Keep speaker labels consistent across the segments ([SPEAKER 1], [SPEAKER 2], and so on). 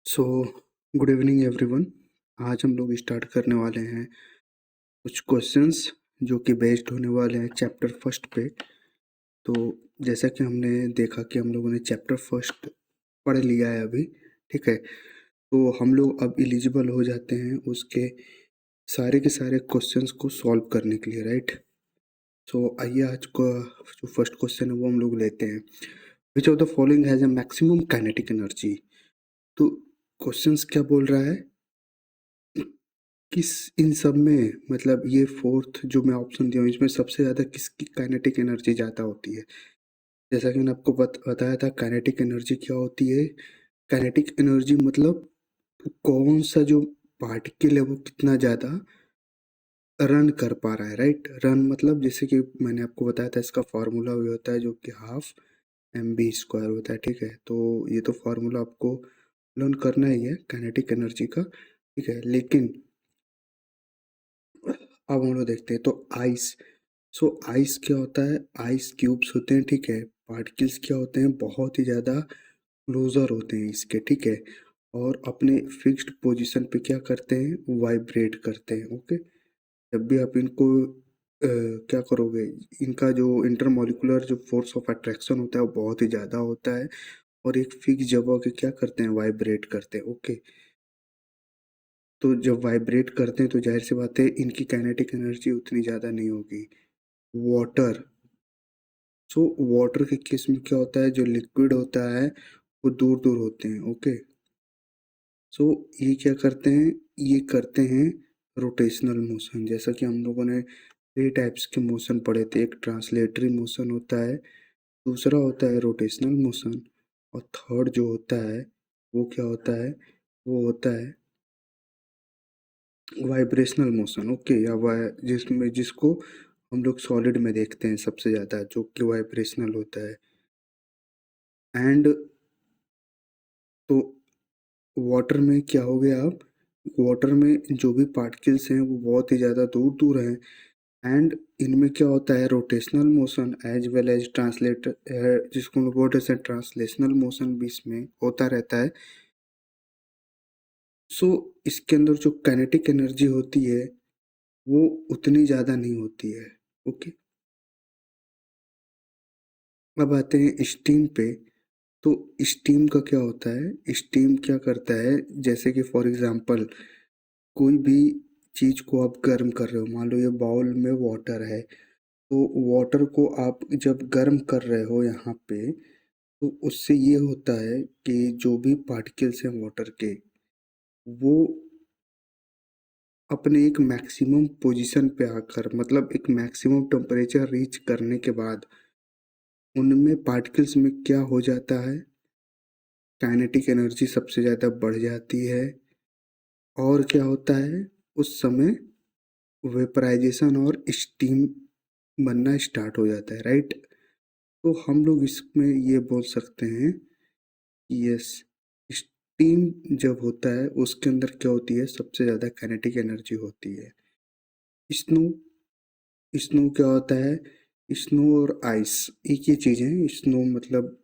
[SPEAKER 1] So good evening everyone. आज हम लोग स्टार्ट करने वाले हैं कुछ क्वेश्चंस जो कि बेस्ड होने वाले हैं चैप्टर फर्स्ट पे। तो जैसा कि हमने देखा कि हम लोगों ने चैप्टर फर्स्ट पढ़ लिया है अभी, ठीक है। तो हम लोग अब एलिजिबल हो जाते हैं उसके सारे के सारे क्वेश्चंस को सॉल्व करने के लिए, राइट। सो आइए आज का जो फर्स्ट क्वेश्चन है वो हम लोग लेते हैं। विच of the following has a maximum kinetic energy. तो क्वेश्चंस क्या बोल रहा है, किस इन सब में मतलब ये फोर्थ जो मैं ऑप्शन दिया हूँ इसमें सबसे ज़्यादा किसकी काइनेटिक एनर्जी ज़्यादा होती है। जैसा कि मैंने आपको बताया था काइनेटिक एनर्जी क्या होती है। काइनेटिक एनर्जी मतलब कौन सा जो पार्टिकल है वो कितना ज़्यादा रन कर पा रहा है, राइट। रन मतलब जैसे कि मैंने आपको बताया था इसका फार्मूला भी होता है जो कि हाफ mv² होता है, ठीक है। तो ये तो फार्मूला आपको लर्न करना ही है काइनेटिक एनर्जी का, ठीक है। लेकिन अब हम लोग देखते हैं तो आइस। सो आइस क्या होता है, आइस क्यूब्स होते हैं, ठीक है। पार्टिकल्स क्या होते हैं, बहुत ही ज़्यादा क्लोजर होते हैं इसके, ठीक है। और अपने फिक्स्ड पोजीशन पे क्या करते हैं, वाइब्रेट करते हैं, ओके। जब भी आप इनको क्या करोगे, इनका जो इंटरमोलिकुलर जो फोर्स ऑफ अट्रैक्शन होता है वो बहुत ही ज़्यादा होता है और एक फिक्स जगह के क्या करते हैं, वाइब्रेट करते हैं, ओके। तो जब वाइब्रेट करते हैं तो जाहिर सी बात है इनकी काइनेटिक एनर्जी उतनी ज़्यादा नहीं होगी। वाटर, सो वाटर के केस में क्या होता है, जो लिक्विड होता है वो दूर दूर होते हैं, ओके। सो ये क्या करते हैं, ये करते हैं रोटेशनल मोशन। जैसा कि हम लोगों ने 3 टाइप्स के मोशन पढ़े थे, एक ट्रांसलेटरी मोशन होता है, दूसरा होता है रोटेशनल मोशन और थर्ड जो होता है वो क्या होता है, वो होता है वाइब्रेशनल मोशन, ओके। या जिसमें जिसको हम लोग सॉलिड में देखते हैं सबसे ज़्यादा, जो कि वाइब्रेशनल होता है। एंड तो वाटर में क्या हो गया, अब वाटर में जो भी पार्टिकल्स हैं वो बहुत ही ज़्यादा दूर दूर हैं एंड इनमें क्या होता है, rotational motion as well as translate जिसको हम लोग बोलते हैं ट्रांसलेशनल मोशन भी इसमें होता रहता है। सो इसके अंदर जो काइनेटिक एनर्जी होती है वो उतनी ज़्यादा नहीं होती है, ओके। अब आते हैं स्टीम पे। तो स्टीम का क्या होता है, स्टीम क्या करता है, जैसे कि फॉर एग्जांपल कोई भी चीज़ को आप गर्म कर रहे हो, मान लो ये बाउल में वाटर है, तो वाटर को आप जब गर्म कर रहे हो यहाँ पे, तो उससे ये होता है कि जो भी पार्टिकल्स हैं वाटर के वो अपने एक मैक्सिमम पोजीशन पे आकर, मतलब एक मैक्सिमम टेम्परेचर रीच करने के बाद उनमें पार्टिकल्स में क्या हो जाता है, काइनेटिक एनर्जी सबसे ज़्यादा बढ़ जाती है और क्या होता है उस समय वेपराइजेशन और स्टीम बनना स्टार्ट हो जाता है, राइट। तो हम लोग इसमें ये बोल सकते हैं कि यस, स्टीम जब होता है उसके अंदर क्या होती है, सबसे ज़्यादा काइनेटिक एनर्जी होती है। स्नो, स्नो क्या होता है, स्नो और आइस एक ही चीज़ है। स्नो मतलब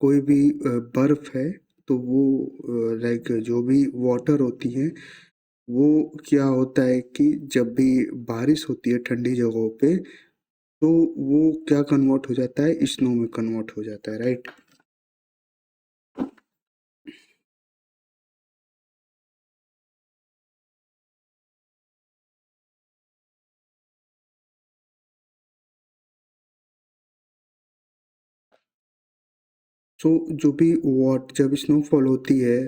[SPEAKER 1] कोई भी बर्फ है, तो वो लाइक जो भी वाटर होती है वो क्या होता है कि जब भी बारिश होती है ठंडी जगहों पे, तो वो क्या कन्वर्ट हो जाता है, स्नो में कन्वर्ट हो जाता है, राइट। सो जो भी वाट जब स्नोफॉल होती है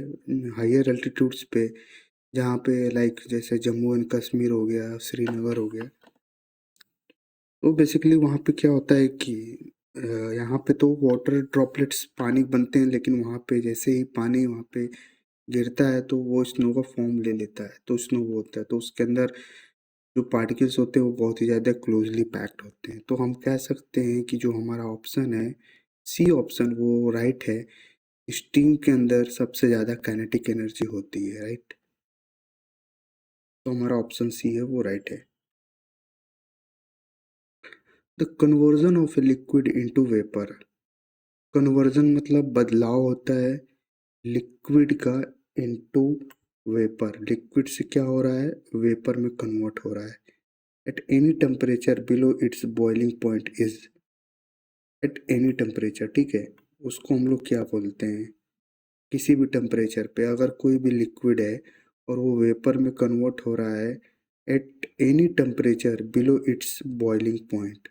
[SPEAKER 1] हायर एल्टीट्यूड्स पे, जहाँ पे लाइक जैसे जम्मू एंड कश्मीर हो गया, श्रीनगर हो गया, तो बेसिकली वहाँ पे क्या होता है कि यहाँ पे तो वाटर ड्रॉपलेट्स पानी बनते हैं, लेकिन वहाँ पे जैसे ही पानी वहाँ पे गिरता है तो वो स्नो का फॉर्म ले लेता है, तो स्नो होता है। तो उसके अंदर जो पार्टिकल्स होते हैं वो बहुत ही ज़्यादा क्लोजली पैक्ड होते हैं। तो हम कह सकते हैं कि जो हमारा ऑप्शन है, सी ऑप्शन, वो राइट है। स्टीम के अंदर सबसे ज़्यादा काइनेटिक एनर्जी होती है, राइट। तो हमारा ऑप्शन सी है वो राइट है। The conversion of a liquid into vapour. Conversion मतलब बदलाव होता है लिक्विड का इनटू वेपर, लिक्विड से क्या हो रहा है, वेपर में कन्वर्ट हो रहा है। At any temperature below it's boiling point is, at any temperature, ठीक है, उसको हम लोग क्या बोलते हैं, किसी भी टेम्परेचर पे अगर कोई भी लिक्विड है और वो वेपर में कन्वर्ट हो रहा है at any temperature below it's boiling point,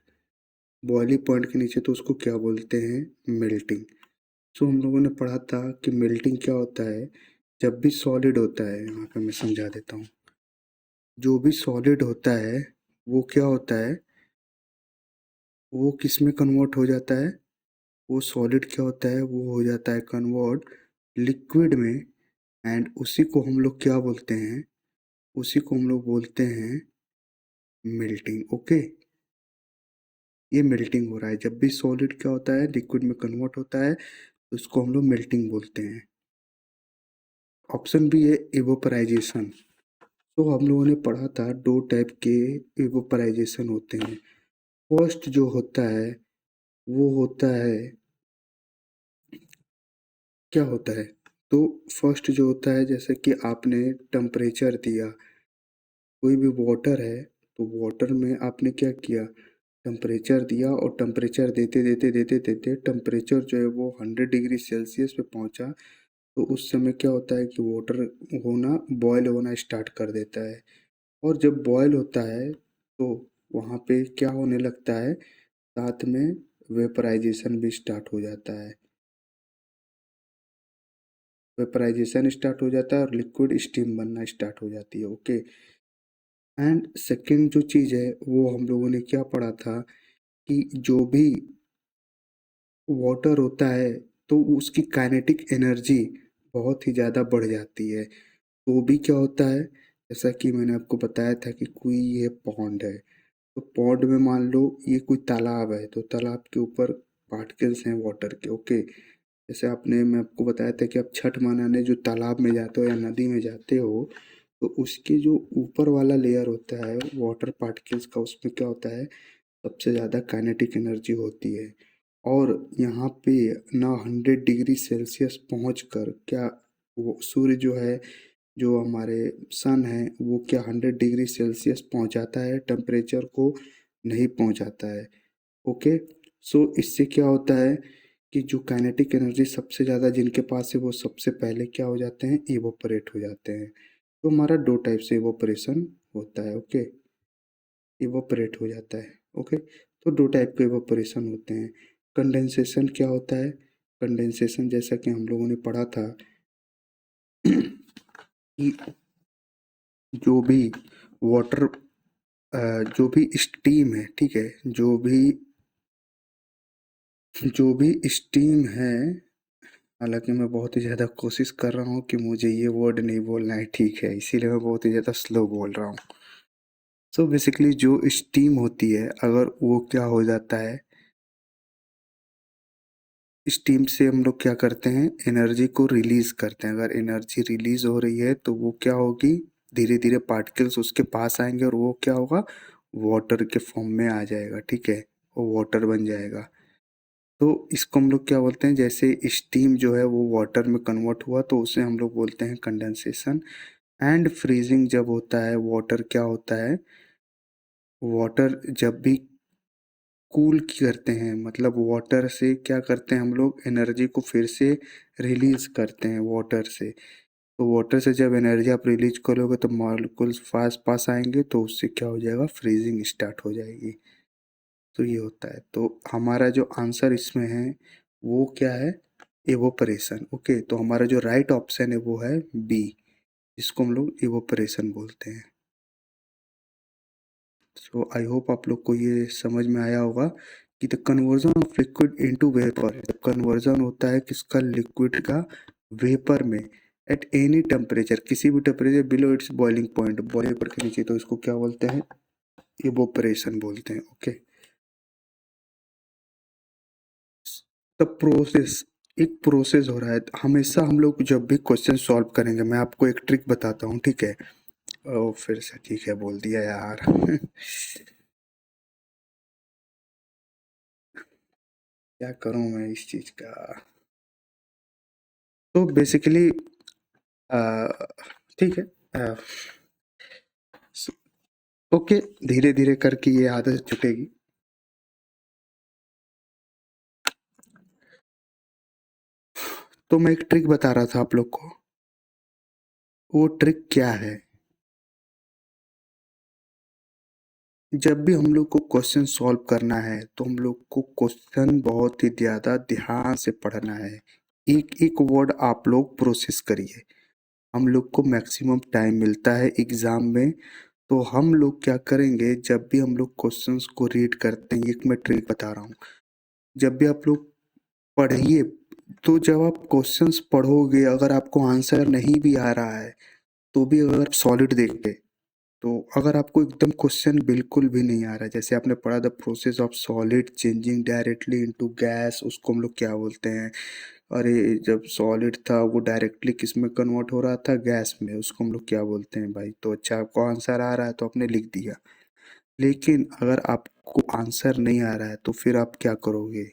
[SPEAKER 1] boiling point के नीचे, तो उसको क्या बोलते हैं, मेल्टिंग। सो हम लोगों ने पढ़ा था कि मेल्टिंग क्या होता है, जब भी सॉलिड होता है, यहाँ पे मैं समझा देता हूँ, जो भी सॉलिड होता है वो क्या होता है, वो किस में कन्वर्ट हो जाता है, वो सॉलिड क्या होता है, वो हो जाता है कन्वर्ट लिक्विड में। एंड उसी को हम लोग क्या बोलते हैं, उसी को हम लोग बोलते हैं मेल्टिंग। ओके, ये मेल्टिंग हो रहा है, जब भी सॉलिड क्या होता है लिक्विड में कन्वर्ट होता है तो उसको हम लोग मेल्टिंग बोलते हैं। ऑप्शन बी है इवोपराइजेशन। तो हम लोगों ने पढ़ा था दो टाइप के इवोपराइजेशन होते हैं। फर्स्ट जो होता है वो होता है, क्या होता है, तो फर्स्ट जो होता है जैसे कि आपने टेम्परेचर दिया, कोई भी वाटर है तो वाटर में आपने क्या किया, टेम्परेचर दिया और टेम्परेचर देते देते देते देते टेम्परेचर जो है वो 100 डिग्री सेल्सियस पे पहुंचा, तो उस समय क्या होता है कि वाटर होना बॉयल होना स्टार्ट कर देता है। और जब बॉयल होता है तो वहाँ पे क्या होने लगता है, साथ में वेपराइजेशन भी स्टार्ट हो जाता है, वेपराइजेशन स्टार्ट हो जाता है और लिक्विड स्टीम बनना स्टार्ट हो जाती है। ओके, एंड सेकेंड जो चीज़ है वो हम लोगों ने क्या पढ़ा था कि जो भी वाटर होता है तो उसकी काइनेटिक एनर्जी बहुत ही ज़्यादा बढ़ जाती है। तो भी क्या होता है, जैसा कि मैंने आपको बताया था कि कोई ये पॉन्ड है, तो पॉन्ड में मान लो ये कोई तालाब है, तो तालाब के ऊपर पार्टिकल्स हैं वाटर के। ओके, जैसे आपने, मैं आपको बताया था कि आप छठ मनाने जो तालाब में जाते हो या नदी में जाते हो, तो उसके जो ऊपर वाला लेयर होता है वाटर पार्टिकल्स का, उसमें क्या होता है, सबसे ज़्यादा काइनेटिक एनर्जी होती है। और यहाँ पे ना 100 डिग्री सेल्सियस पहुँच कर क्या, वो सूर्य जो है, जो हमारे सन है, वो क्या 100 डिग्री सेल्सियस पहुँचाता है टेम्परेचर को, नहीं पहुँचाता है। ओके, सो इससे क्या होता है कि जो काइनेटिक एनर्जी सबसे ज़्यादा जिनके पास है वो सबसे पहले क्या हो जाते हैं, इवोपरेट हो जाते हैं। तो हमारा दो टाइप से इवोपरेशन होता है। ओके, इवोपरेट हो जाता है। ओके, तो दो टाइप के इवोपरेशन होते हैं। कंडेंसेशन क्या होता है, कंडेंसेशन जैसा कि हम लोगों ने पढ़ा था कि जो भी वाटर, जो भी स्टीम है, ठीक है, जो भी स्टीम है, हालांकि मैं बहुत ही ज़्यादा कोशिश कर रहा हूँ कि मुझे ये वर्ड नहीं बोलना है, ठीक है, इसीलिए मैं बहुत ही ज़्यादा स्लो बोल रहा हूँ। सो बेसिकली जो स्टीम होती है, अगर वो क्या हो जाता है, स्टीम से हम लोग क्या करते हैं, एनर्जी को रिलीज करते हैं। अगर एनर्जी रिलीज हो रही है तो वो क्या होगी, धीरे धीरे पार्टिकल्स उसके पास आएंगे और वो क्या होगा, वाटर के फॉर्म में आ जाएगा, ठीक है, वो वाटर बन जाएगा। तो इसको हम लोग क्या बोलते हैं, जैसे स्टीम जो है वो वाटर में कन्वर्ट हुआ तो उसे हम लोग बोलते हैं कंडेंसेशन। एंड फ्रीजिंग जब होता है, वाटर क्या होता है, वाटर जब भी कूल करते हैं, मतलब वाटर से क्या करते हैं हम लोग, एनर्जी को फिर से रिलीज करते हैं वाटर से। तो वाटर से जब एनर्जी आप रिलीज करोगे तो मॉलिक्यूल्स पास पास आएंगे, तो उससे क्या हो जाएगा, फ्रीजिंग स्टार्ट हो जाएगी। तो ये होता है, तो हमारा जो आंसर इसमें है वो क्या है, इवोपरेशन। ओके, तो हमारा जो राइट ऑप्शन है वो है बी, जिसको हम लोग इवोपरेशन बोलते हैं। सो आई होप आप लोग को ये समझ में आया होगा कि the conversion of liquid into vapour, conversion होता है किसका, लिक्विड का वेपर में, एट एनी टेम्परेचर, किसी भी temperature below it's boiling point, boiling point के नीचे, तो इसको क्या बोलते हैं, इवोपरेशन बोलते हैं। ओके, द प्रोसेस, एक प्रोसेस हो रहा है हमेशा। हम लोग जब भी क्वेश्चन सॉल्व करेंगे, मैं आपको एक ट्रिक बताता हूँ, ठीक है, ओ फिर से ठीक है बोल दिया यार क्या करूं मैं इस चीज का। तो बेसिकली ठीक है। ओके, धीरे धीरे करके ये आदत छूटेगी। तो मैं एक ट्रिक बता रहा था आप लोग को। वो ट्रिक क्या है? जब भी हम लोग को क्वेश्चन सॉल्व करना है तो हम लोग को क्वेश्चन बहुत ही ज़्यादा ध्यान से पढ़ना है। एक एक वर्ड आप लोग प्रोसेस करिए। हम लोग को मैक्सिमम टाइम मिलता है एग्ज़ाम में, तो हम लोग क्या करेंगे, जब भी हम लोग क्वेश्चंस को रीड करते हैं, एक मैं ट्रिक बता रहा हूँ। जब भी आप लोग पढ़िए, तो जब आप क्वेश्चंस पढ़ोगे, अगर आपको आंसर नहीं भी आ रहा है तो भी अगर सॉलिड देखे, तो अगर आपको एकदम क्वेश्चन बिल्कुल भी नहीं आ रहा है, जैसे आपने पढ़ा the process of solid changing directly into gas, उसको हम लोग क्या बोलते हैं? अरे, जब सॉलिड था वो डायरेक्टली किस में कन्वर्ट हो रहा था? गैस में। उसको हम लोग क्या बोलते हैं भाई? तो अच्छा, आपको आंसर आ रहा है तो आपने लिख दिया। लेकिन अगर आपको आंसर नहीं आ रहा है तो फिर आप क्या करोगे?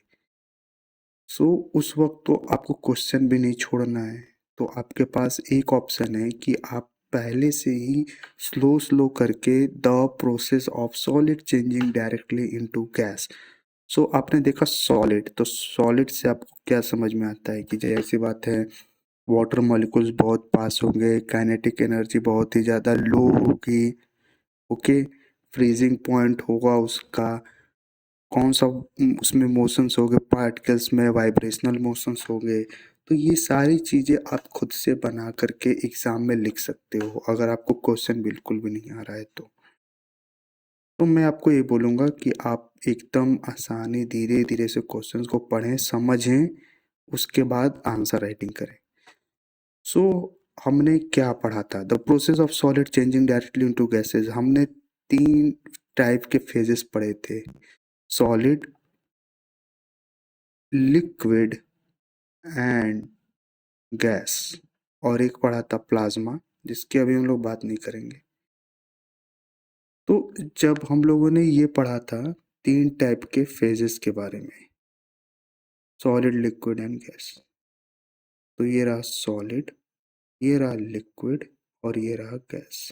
[SPEAKER 1] सो उस वक्त तो आपको क्वेश्चन भी नहीं छोड़ना है। तो आपके पास एक ऑप्शन है कि आप पहले से ही स्लो स्लो करके the process of solid changing directly into gas. So आपने देखा सॉलिड, तो सॉलिड से आपको क्या समझ में आता है कि जैसी बात है, वाटर मॉलिक्यूल्स बहुत पास होंगे, काइनेटिक एनर्जी बहुत ही ज़्यादा लो होगी। ओके, फ्रीजिंग पॉइंट होगा उसका। कौन सा उसमें मोशंस हो गए, पार्टिकल्स में वाइब्रेशनल मोशंस हो गए। तो ये सारी चीज़ें आप खुद से बना करके एग्ज़ाम में लिख सकते हो, अगर आपको क्वेश्चन बिल्कुल भी नहीं आ रहा है तो मैं आपको ये बोलूँगा कि आप एकदम आसानी धीरे धीरे से क्वेश्चंस को पढ़ें, समझें, उसके बाद आंसर राइटिंग करें। सो हमने क्या पढ़ा था? The process of solid changing directly into gases. हमने 3 टाइप के फेजेस पढ़े थे: सॉलिड, लिक्विड एंड गैस। और एक पढ़ा था प्लाज्मा, जिसकी अभी हम लोग बात नहीं करेंगे। तो जब हम लोगों ने ये पढ़ा था 3 टाइप के फेजेस के बारे में, सॉलिड, लिक्विड एंड गैस। तो ये रहा सॉलिड, ये रहा लिक्विड और ये रहा गैस।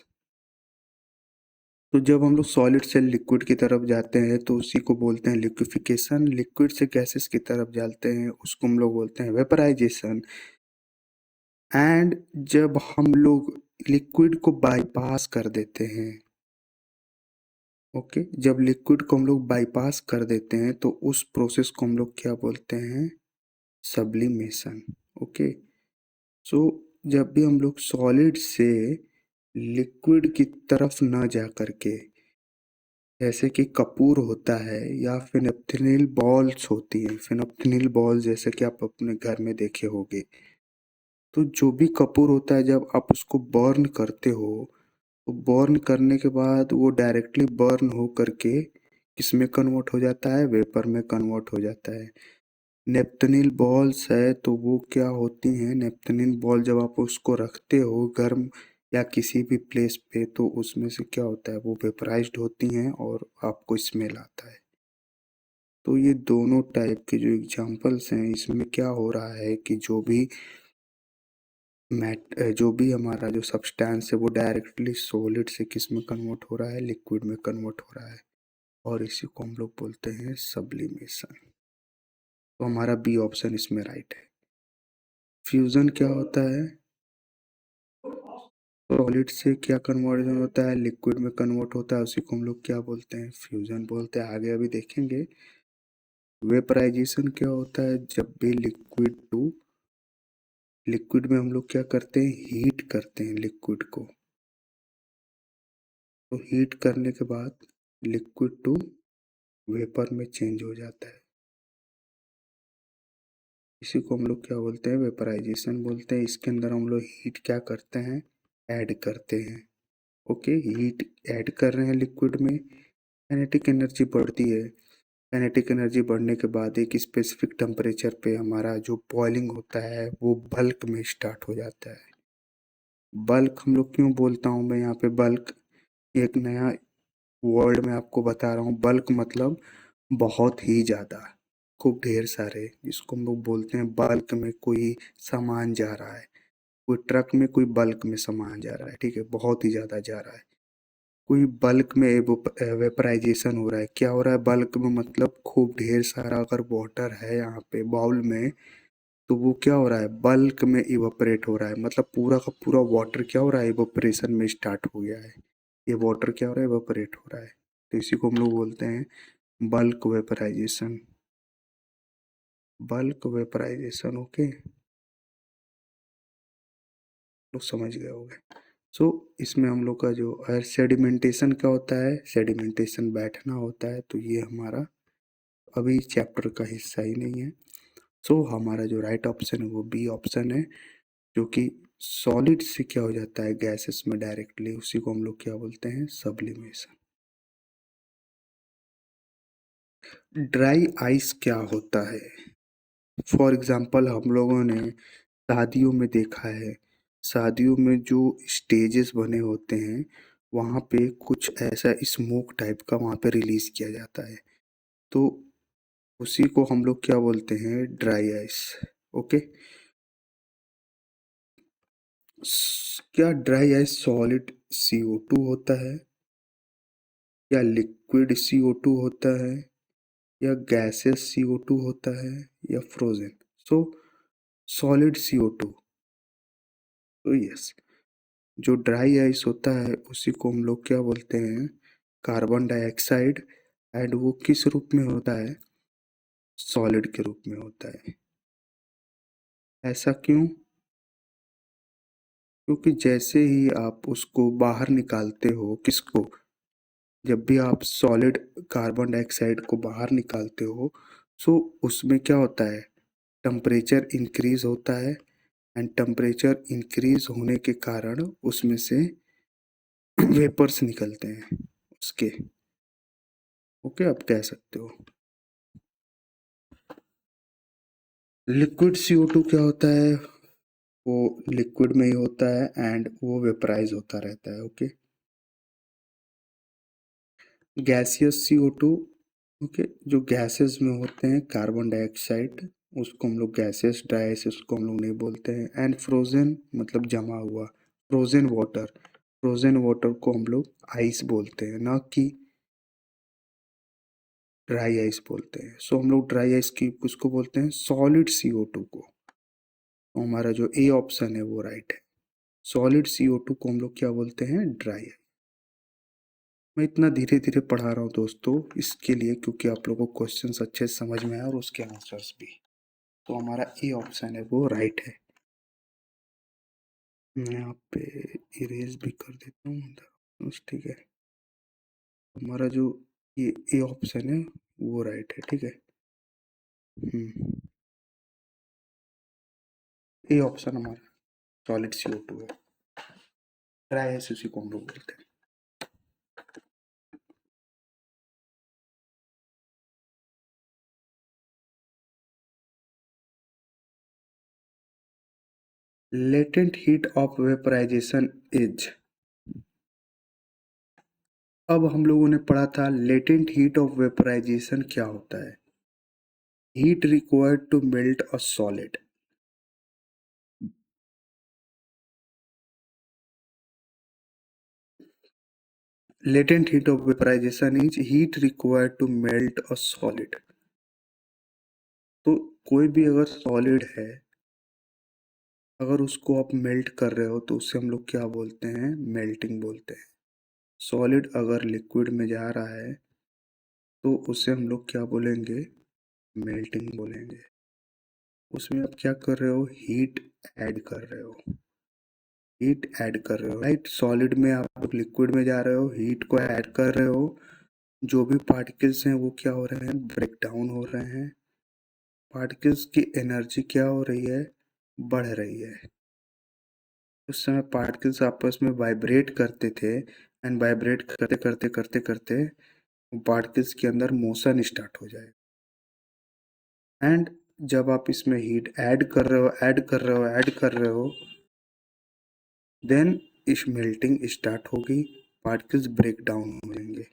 [SPEAKER 1] तो जब हम लोग सॉलिड से लिक्विड की तरफ जाते हैं तो उसी को बोलते हैं लिक्विफिकेशन। लिक्विड से गैसेस की तरफ जाते हैं उसको हम लोग बोलते हैं वेपराइजेशन। एंड जब हम लोग लिक्विड को बाईपास कर देते हैं, ओके, जब लिक्विड को हम लोग बाईपास कर देते हैं तो उस प्रोसेस को हम लोग क्या बोलते हैं? सब्लिमेशन। ओके, सो जब भी हम लोग सॉलिड से लिक्विड की तरफ ना जा करके, जैसे कि कपूर होता है या फिनोप्थेनिल बॉल्स होती हैं, फिनोप्थेनिल बॉल्स जैसे कि आप अपने घर में देखे होंगे, तो जो भी कपूर होता है जब आप उसको बर्न करते हो, तो बर्न करने के बाद वो डायरेक्टली बर्न हो करके किसमें कन्वर्ट हो जाता है? वेपर में कन्वर्ट हो जाता है। नेप्थेनिल बॉल्स है तो वो क्या होती हैं? नेप्थेनिल बॉल जब आप उसको रखते हो गर्म या किसी भी प्लेस पे, तो उसमें से क्या होता है? वो वेपराइज्ड होती हैं और आपको स्मेल आता है। तो ये दोनों टाइप के जो एग्जांपल्स हैं, इसमें क्या हो रहा है कि जो भी हमारा जो सब्सटेंस है वो डायरेक्टली सॉलिड से किस में कन्वर्ट हो रहा है? लिक्विड में कन्वर्ट हो रहा है। और इसी को हम लोग बोलते हैं सब्लिमेशन। तो हमारा बी ऑप्शन इसमें राइट है। फ्यूजन क्या होता है? सॉलिड से क्या कन्वर्जन होता है? लिक्विड में कन्वर्ट होता है, उसी को हम लोग क्या बोलते हैं? फ्यूजन बोलते हैं। आगे अभी देखेंगे। वेपराइजेशन क्या होता है? जब भी लिक्विड में हम लोग क्या करते हैं? हीट करते हैं लिक्विड को। तो हीट करने के बाद लिक्विड टू वेपर में चेंज हो जाता है, इसी को हम लोग क्या बोलते हैं? वेपराइजेशन बोलते हैं। इसके अंदर हम लोग हीट क्या करते हैं? ऐड करते हैं। ओके, हीट ऐड कर रहे हैं लिक्विड में, काइनेटिक एनर्जी बढ़ती है। काइनेटिक एनर्जी बढ़ने के बाद एक स्पेसिफिक टेम्परेचर पे हमारा जो बॉइलिंग होता है वो बल्क में स्टार्ट हो जाता है। बल्क हम लोग क्यों बोलता हूँ मैं यहाँ पे बल्क? एक नया वर्ड मैं आपको बता रहा हूँ। बल्क मतलब बहुत ही ज़्यादा। खूब ढेर सारे, जिसको हम लोग बोलते हैं बल्क में कोई सामान जा रहा है, कोई ट्रक में कोई बल्क में सामान जा रहा है, ठीक है, बहुत ही ज़्यादा जा रहा है, कोई बल्क में वेपराइजेशन हो रहा है। क्या हो रहा है बल्क में, मतलब खूब ढेर सारा अगर वाटर है यहाँ पे बाउल में, तो वो क्या हो रहा है बल्क में इवापोरेट हो रहा है, मतलब पूरा का पूरा वाटर क्या हो रहा है इवापोरेशन में स्टार्ट हो गया है। ये वाटर क्या हो रहा है इवापोरेट हो रहा है, तो इसी को हम लोग बोलते हैं bulk vaporization. Bulk vaporization, okay, लोग समझ गए होंगे। सो इसमें हम लोग का जो सेडिमेंटेशन क्या होता है, सेडिमेंटेशन बैठना होता है, तो ये हमारा अभी चैप्टर का हिस्सा ही नहीं है। सो हमारा जो राइट ऑप्शन है वो बी ऑप्शन है, जो कि सॉलिड से क्या हो जाता है गैसेस में डायरेक्टली, उसी को हम लोग क्या बोलते हैं सब्लिमेशन। ड्राई आइस क्या होता है? फॉर एग्जांपल हम लोगों ने शादियों में देखा है, शादियों में जो स्टेजेस बने होते हैं वहाँ पे कुछ ऐसा स्मोक टाइप का वहाँ पे रिलीज किया जाता है, तो उसी को हम लोग क्या बोलते हैं ड्राई आइस। ओके, क्या ड्राई आइस सॉलिड CO2 होता है, या लिक्विड CO2 होता है, या गैसेस CO2 होता है, या फ्रोजन? सो सॉलिड CO2। तो यस, जो ड्राई आइस होता है उसी को हम लोग क्या बोलते हैं कार्बन डाइऑक्साइड, एंड वो किस रूप में होता है सॉलिड के रूप में होता है। ऐसा क्यों? क्योंकि जैसे ही आप उसको बाहर निकालते हो, किसको, जब भी आप सॉलिड कार्बन डाइऑक्साइड को बाहर निकालते हो, सो उसमें क्या होता है टेम्परेचर इंक्रीज होता है, एंड टेम्परेचर इंक्रीज होने के कारण उसमें से वेपर्स निकलते हैं उसके। ओके, आप कह सकते हो। लिक्विड CO2 क्या होता है, वो लिक्विड में ही होता है एंड वो वेपराइज होता रहता है। ओके, गैसियस CO2, ओके, जो गैसेस में होते हैं कार्बन डाइऑक्साइड, उसको हम लोग गैसेस, ड्राई उसको हम लोग नहीं बोलते हैं, एंड फ्रोजन मतलब जमा हुआ, फ्रोजन वाटर, फ्रोजन वाटर को हम लोग आइस बोलते हैं, ना कि ड्राई आइस बोलते हैं। सो हम लोग ड्राई आइस की उसको बोलते हैं सॉलिड CO2 को। तो हमारा जो ए ऑप्शन है वो राइट है, सॉलिड CO2 को हम लोग क्या बोलते हैं ड्राई आइस। मैं इतना धीरे धीरे पढ़ा रहा हूँ दोस्तों इसके लिए, क्योंकि आप लोगों को क्वेश्चंस अच्छे से समझ में आए और उसके आंसर्स भी। तो हमारा ए ऑप्शन है वो राइट है। मैं यहाँ पे इरेज भी कर देता हूँ, बस ठीक है। हमारा जो ये ए ऑप्शन है वो राइट है, ठीक है। ए ऑप्शन हमारा सॉलिड CO2 है, ड्राई है उसी को हम लोग बोलते हैं। Latent heat of vaporisation is, अब हम लोगों ने पढ़ा था लेटेंट हीट ऑफ वेपराइजेशन क्या होता है, heat required to melt a solid. Latent heat of vaporisation is heat required to melt a solid. तो कोई भी अगर सॉलिड है, अगर उसको आप मेल्ट कर रहे हो तो उसे हम लोग क्या बोलते हैं मेल्टिंग बोलते हैं। सॉलिड अगर लिक्विड में जा रहा है तो उसे हम लोग क्या बोलेंगे मेल्टिंग बोलेंगे। उसमें आप क्या कर रहे हो हीट ऐड कर रहे हो, हीट ऐड कर रहे हो, राइट। सॉलिड में आप लिक्विड में जा रहे हो, हीट को ऐड कर रहे हो, जो भी पार्टिकल्स हैं वो क्या हो रहे हैं ब्रेक डाउन हो रहे हैं, पार्टिकल्स की एनर्जी क्या हो रही है बढ़ रही है। उस समय पार्टिकल्स आपस में वाइब्रेट करते थे, एंड वाइब्रेट करते करते करते करते पार्टिकल्स के अंदर मोशन स्टार्ट हो जाए, एंड जब आप इसमें हीट ऐड कर रहे हो ऐड कर रहे हो ऐड कर रहे हो, देन इस मेल्टिंग स्टार्ट होगी, पार्टिकल्स ब्रेक डाउन हो जाएंगे।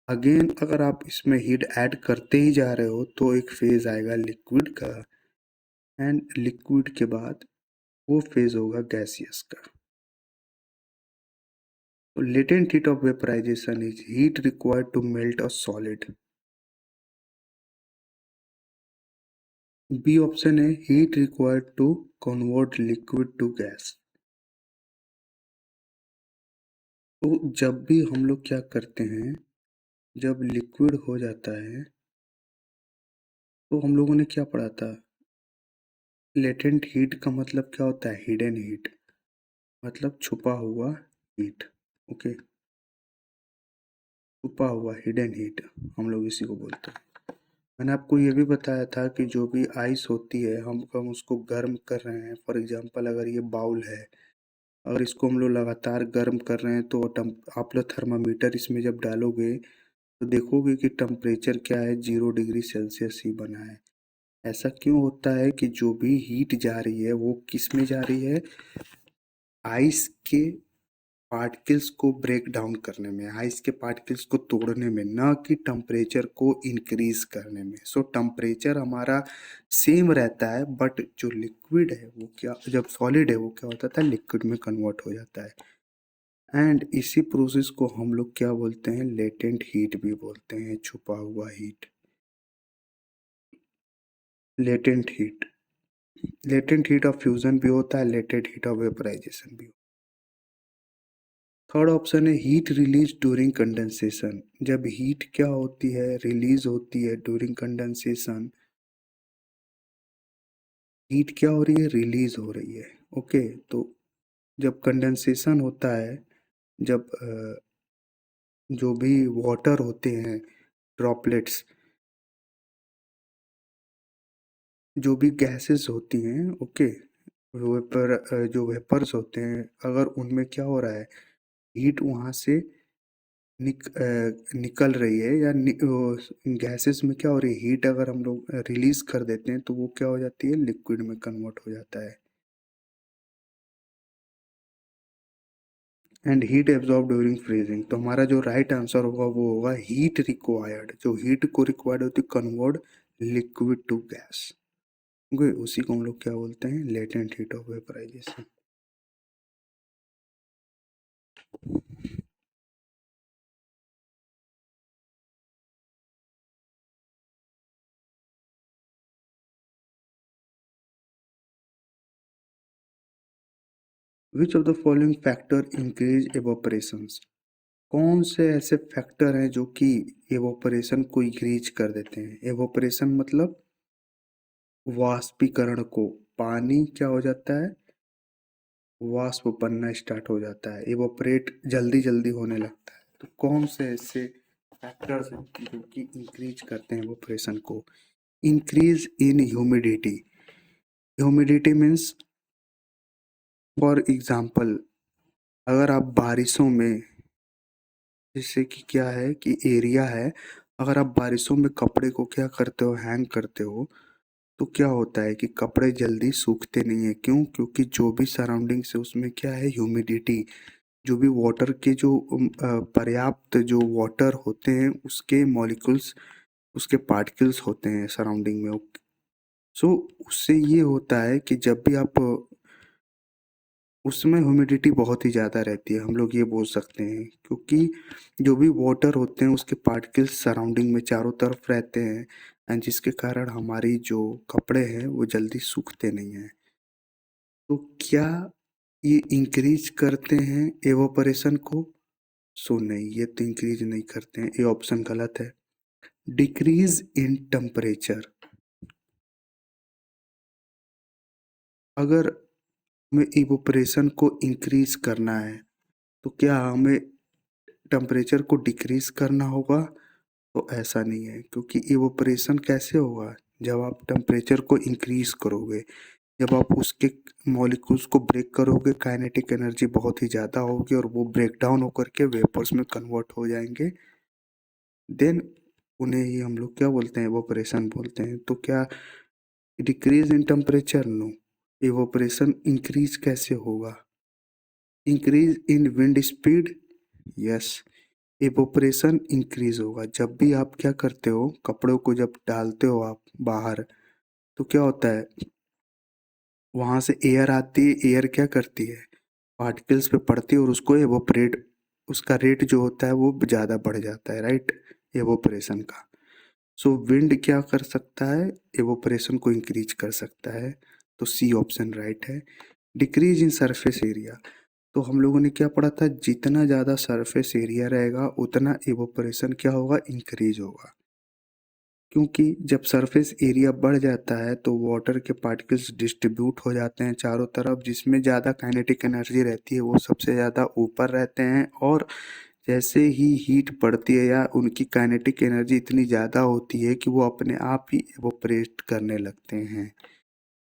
[SPEAKER 1] अगेन अगर आप इसमें हीट ऐड करते ही जा रहे हो तो एक फेज आएगा लिक्विड का, एंड लिक्विड के बाद वो फेज होगा गैसियस का। तो latent heat of vaporisation is heat required to melt a solid. B option है heat required to convert liquid to gas. तो जब भी हम लोग क्या करते हैं, जब लिक्विड हो जाता है तो हम लोगों ने क्या पढ़ा था, लेटेंट हीट का मतलब क्या होता है, हिडन हीट, मतलब छुपा हुआ हीट। ओके, छुपा हुआ हिडन हीट हम लोग इसी को बोलते हैं। मैंने आपको ये भी बताया था कि जो भी आइस होती है हम उसको गर्म कर रहे हैं, फॉर एग्जांपल अगर ये बाउल है, अगर इसको हम लोग लगातार गर्म कर रहे हैं तो आप लोग थर्मामीटर इसमें जब डालोगे तो देखोगे कि टेम्परेचर क्या है, 0 डिग्री सेल्सियस ही बना है। ऐसा क्यों होता है कि जो भी हीट जा रही है वो किस में जा रही है, आइस के पार्टिकल्स को ब्रेक डाउन करने में, आइस के पार्टिकल्स को तोड़ने में, ना कि टेम्परेचर को इंक्रीज करने में। सो टेम्परेचर हमारा सेम रहता है, बट जो लिक्विड है वो क्या, जब सॉलिड है वो क्या होता था, लिक्विड में कन्वर्ट हो जाता है। एंड इसी प्रोसेस को हम लोग क्या बोलते हैं, लेटेंट हीट भी बोलते हैं, छुपा हुआ heat, latent heat. Latent heat of fusion भी होता है, लेटेंट हीट ऑफ वेपराइजेशन भी। थर्ड ऑप्शन है हीट रिलीज ड्यूरिंग कंडेंसेशन। जब हीट क्या होती है, रिलीज होती है ड्यूरिंग कंडेंसेशन, हीट क्या हो रही है, रिलीज हो रही है। ओके, तो जब कंडेंसेशन होता है, जब जो भी वाटर होते हैं, ड्रॉपलेट्स, जो भी गैसेस होती हैं, ओके, जो वेपर्स होते हैं, अगर उनमें क्या हो रहा है, हीट वहाँ से निकल रही है, या गैसेस में क्या हो रही है, हीट अगर हम लोग रिलीज कर देते हैं तो वो क्या हो जाती है, लिक्विड में कन्वर्ट हो जाता है। And heat absorb during freezing, तो हमारा जो राइट आंसर होगा वो होगा हीट रिक्वायर्ड, जो हीट को रिक्वायर्ड होती है convert liquid to gas. Okay, उसी को हम लोग क्या बोलते हैं, latent heat of vaporisation. Which of the following factor increase evaporations. कौन से ऐसे फैक्टर हैं जो कि एवोपरेशन को इंक्रीज कर देते हैं। एवोपरेशन मतलब वाष्पीकरण को, पानी क्या हो जाता है, वाष्प बनना स्टार्ट हो जाता है, इवोपरेट जल्दी जल्दी होने लगता है। तो कौन से ऐसे फैक्टर्स हैं जो कि इंक्रीज करते हैं इवोपरेशन को। Increase in humidity, humidity means for example अगर आप बारिशों में, जैसे कि क्या है कि एरिया है, अगर आप बारिशों में कपड़े को क्या करते हो, हैंग करते हो, तो क्या होता है कि कपड़े जल्दी सूखते नहीं है। क्यों? क्योंकि जो भी सराउंडिंग्स है उसमें क्या है, ह्यूमिडिटी, जो भी वाटर के जो पर्याप्त जो वाटर होते हैं उसके मॉलिक्यूल्स, उसके पार्टिकल्स होते हैं सराउंडिंग में। सो उससे ये होता है कि जब भी आप उसमें ह्यूमिडिटी बहुत ही ज़्यादा रहती है, हम लोग ये बोल सकते हैं, क्योंकि जो भी वाटर होते हैं उसके पार्टिकल्स सराउंडिंग में चारों तरफ रहते हैं, एंड जिसके कारण हमारी जो कपड़े हैं वो जल्दी सूखते नहीं हैं। तो क्या ये इंक्रीज करते हैं एवोपरेशन को? सो नहीं, ये तो इंक्रीज नहीं करते हैं, ये ऑप्शन गलत है। डिक्रीज इन टेम्परेचर, अगर हमें इवोपरेशन को इंक्रीज करना है तो क्या हमें टेम्परेचर को डिक्रीज करना होगा? तो ऐसा नहीं है, क्योंकि इवोपरेशन कैसे होगा, जब आप टेम्परेचर को इंक्रीज करोगे, जब आप उसके मॉलिक्यूल्स को ब्रेक करोगे, काइनेटिक एनर्जी बहुत ही ज़्यादा होगी और वो ब्रेक डाउन होकर के वेपर्स में कन्वर्ट हो जाएंगे, देन उन्हें ही हम लोग क्या बोलते हैं, इवोपरेशन बोलते हैं। तो क्या decrease in temperature? No. Evaporation increase कैसे होगा? Increase in wind speed, yes. Evaporation increase होगा। जब भी आप क्या करते हो, कपड़ों को जब डालते हो आप बाहर, तो क्या होता है, वहां से एयर आती है, एयर क्या करती है, पार्टिकल्स पे पड़ती है और उसको एवोपरेट, उसका रेट जो होता है वो ज़्यादा बढ़ जाता है, राइट, एवोपरेशन का। सो विंड क्या कर सकता है, एवोपरेशन को इंक्रीज कर सकता है। तो सी ऑप्शन राइट है। डिक्रीज इन सरफेस एरिया, तो हम लोगों ने क्या पढ़ा था, जितना ज़्यादा सरफेस एरिया रहेगा उतना एवोपरेशन क्या होगा, इंक्रीज होगा। क्योंकि जब सरफेस एरिया बढ़ जाता है तो वाटर के पार्टिकल्स डिस्ट्रीब्यूट हो जाते हैं चारों तरफ, जिसमें ज़्यादा काइनेटिक एनर्जी रहती है वो सबसे ज़्यादा ऊपर रहते हैं, और जैसे ही हीट पड़ती है या उनकी काइनेटिक एनर्जी इतनी ज़्यादा होती है कि वो अपने आप ही एवोपरेट करने लगते हैं।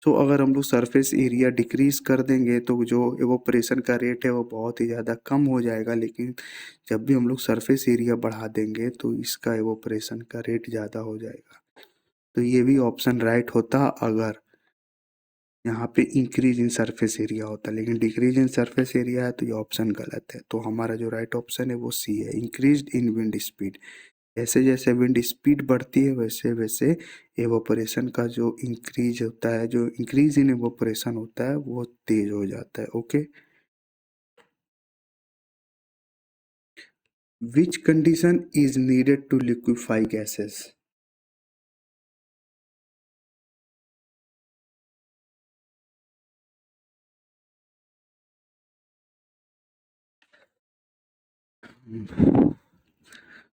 [SPEAKER 1] तो अगर हम लोग सरफेस एरिया डिक्रीज कर देंगे तो जो एवोपरेशन का रेट है वो बहुत ही ज़्यादा कम हो जाएगा, लेकिन जब भी हम लोग सरफेस एरिया बढ़ा देंगे तो इसका एवोपरेशन का रेट ज़्यादा हो जाएगा। तो ये भी ऑप्शन राइट होता अगर यहाँ पे इंक्रीज इन सरफेस एरिया होता, लेकिन डिक्रीज इन सरफेस एरिया है तो ये ऑप्शन गलत है। तो हमारा जो राइट ऑप्शन है वो सी है, इंक्रीज इन विंड स्पीड। जैसे जैसे विंड स्पीड बढ़ती है वैसे वैसे एवोपरेशन का जो इंक्रीज होता है, जो इंक्रीज इन एवोपरेशन होता है वो तेज हो जाता है। Okay, which condition is needed to liquefy gases.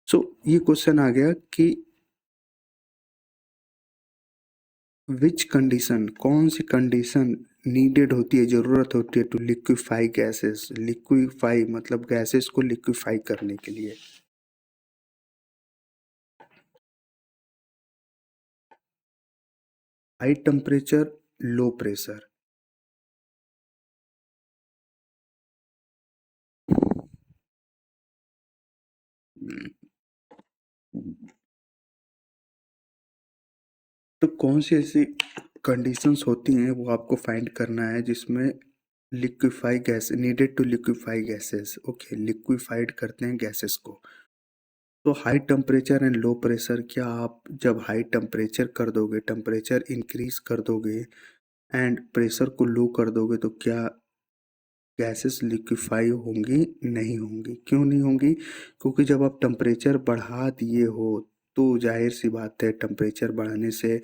[SPEAKER 1] So ये क्वेश्चन आ गया कि विच कंडीशन, कौन सी कंडीशन नीडेड होती है, ज़रूरत होती है टू लिक्विफाई गैसेस। लिक्विफाई मतलब गैसेस को लिक्विफाई करने के लिए। High temperature, low pressure. तो कौन सी ऐसी कंडीशंस होती हैं वो आपको फाइंड करना है जिसमें liquefy gas needed to liquefy gases. Okay, liquefied करते हैं गैसेस को। तो high temperature and low pressure, क्या आप जब हाई टेम्परेचर कर दोगे, टेम्परेचर इंक्रीज कर दोगे एंड प्रेशर को लो कर दोगे तो क्या गैसेस लिक्विफाई होंगी? नहीं होंगी। क्यों नहीं होंगी? क्योंकि जब आप टेम्परेचर बढ़ा दिए हो तो जाहिर सी बात है, टेम्परेचर बढ़ाने से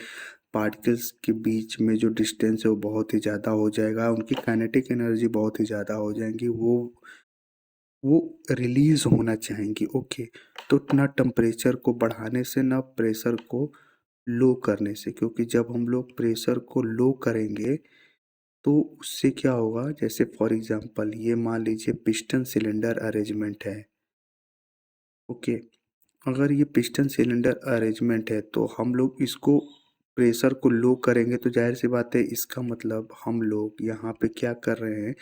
[SPEAKER 1] पार्टिकल्स के बीच में जो डिस्टेंस है वो बहुत ही ज़्यादा हो जाएगा, उनकी काइनेटिक एनर्जी बहुत ही ज़्यादा हो जाएंगी, वो रिलीज होना चाहेंगी। ओके, तो ना टेम्परेचर को बढ़ाने से ना प्रेशर को लो करने से, क्योंकि जब हम लोग प्रेशर को लो करेंगे तो उससे क्या होगा, जैसे फॉर एग्जांपल ये मान लीजिए पिस्टन सिलेंडर अरेंजमेंट है। ओके, अगर ये पिस्टन सिलेंडर अरेंजमेंट है तो हम लोग इसको प्रेशर को लो करेंगे तो जाहिर सी बात है इसका मतलब हम लोग यहाँ पे क्या कर रहे हैं,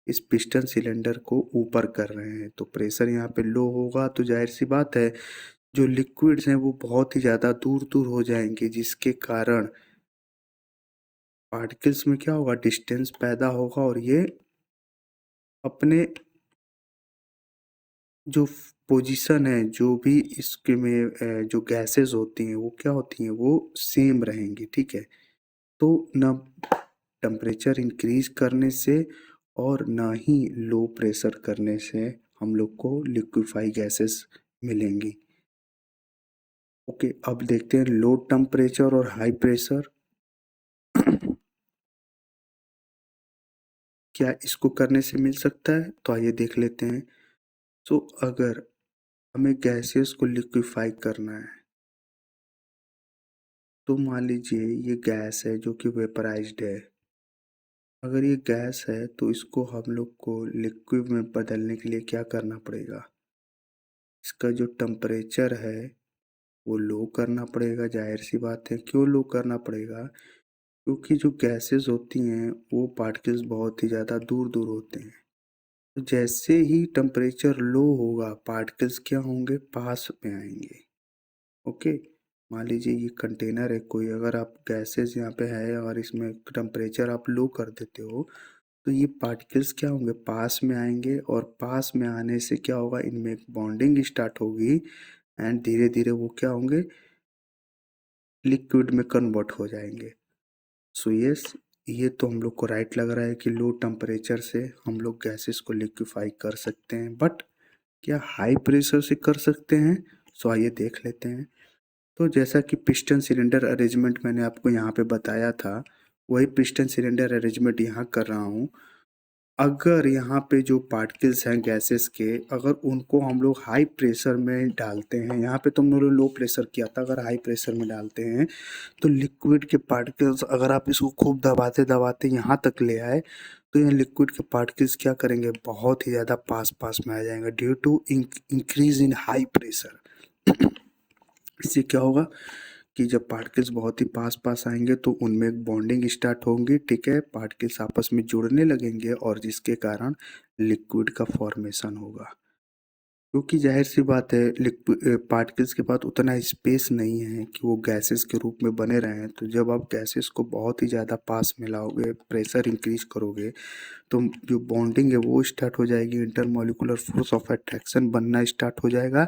[SPEAKER 1] इस पिस्टन सिलेंडर को ऊपर कर रहे हैं, तो प्रेशर यहाँ पे लो होगा तो जाहिर सी बात है जो लिक्विड्स हैं वो बहुत ही ज़्यादा दूर दूर हो जाएंगे, जिसके कारण पार्टिकल्स में क्या होगा, डिस्टेंस पैदा होगा, और ये अपने जो पोजीशन है, जो भी इसके में जो गैसेस होती हैं वो क्या होती हैं, वो सेम रहेंगी। ठीक है, तो ना टेम्परेचर इंक्रीज करने से और ना ही लो प्रेशर करने से हम लोग को लिक्विफाई गैसेस मिलेंगी। ओके, अब देखते हैं लो टेम्परेचर और हाई प्रेशर क्या इसको करने से मिल सकता है, तो आइए देख लेते हैं। सो अगर हमें गैसेस को लिक्विफाई करना है तो मान लीजिए ये गैस है जो कि वेपराइज्ड है। अगर ये गैस है तो इसको हम लोग को लिक्विड में बदलने के लिए क्या करना पड़ेगा, इसका जो टेम्परेचर है वो लो करना पड़ेगा। जाहिर सी बात है, क्यों लो करना पड़ेगा, क्योंकि जो गैसेस होती हैं वो पार्टिकल्स बहुत ही ज़्यादा दूर दूर होते हैं। तो जैसे ही टेम्परेचर लो होगा पार्टिकल्स क्या होंगे, पास में आएंगे। ओके, मान लीजिए ये कंटेनर है कोई, अगर आप गैसेस यहाँ पे है और इसमें टेम्परेचर आप लो कर देते हो तो ये पार्टिकल्स क्या होंगे, पास में आएंगे और पास में आने से क्या होगा, इनमें एक बॉन्डिंग स्टार्ट होगी एंड धीरे धीरे वो क्या होंगे, लिक्विड में कन्वर्ट हो जाएंगे। सो यस, ये तो हम लोग को राइट लग रहा है कि लो टेम्परेचर से हम लोग गैसेस को लिक्विफाई कर सकते हैं, बट क्या हाई प्रेशर से कर सकते हैं? सो आइए देख लेते हैं। तो जैसा कि पिस्टन सिलेंडर अरेंजमेंट मैंने आपको यहाँ पे बताया था, वही पिस्टन सिलेंडर अरेंजमेंट यहाँ कर रहा हूँ। अगर यहाँ पे जो पार्टिकल्स हैं गैसेस के, अगर उनको हम लोग हाई प्रेशर में डालते हैं, यहाँ पे तो हम लोग लो प्रेशर किया था, अगर हाई प्रेशर में डालते हैं तो लिक्विड के पार्टिकल्स, अगर आप इसको खूब दबाते दबाते यहाँ तक ले आए तो ये लिक्विड के पार्टिकल्स क्या करेंगे, बहुत ही ज़्यादा पास पास में आ जाएंगे due to increase in high pressure. इससे क्या होगा कि जब पार्टिकल्स बहुत ही पास पास आएंगे तो उनमें एक बॉन्डिंग स्टार्ट होंगी, ठीक है, पार्टिकल्स आपस में जुड़ने लगेंगे और जिसके कारण लिक्विड का फॉर्मेशन होगा। क्योंकि जाहिर सी बात है लिक्विड पार्टिकल्स के पास उतना स्पेस नहीं है कि वो गैसेस के रूप में बने रहें, तो जब आप गैसेस को बहुत ही ज़्यादा पास में लाओगे, प्रेशर इंक्रीज करोगे, तो जो बॉन्डिंग है वो स्टार्ट हो जाएगी, इंटरमॉलिक्यूलर फोर्स ऑफ अट्रैक्शन बनना स्टार्ट हो जाएगा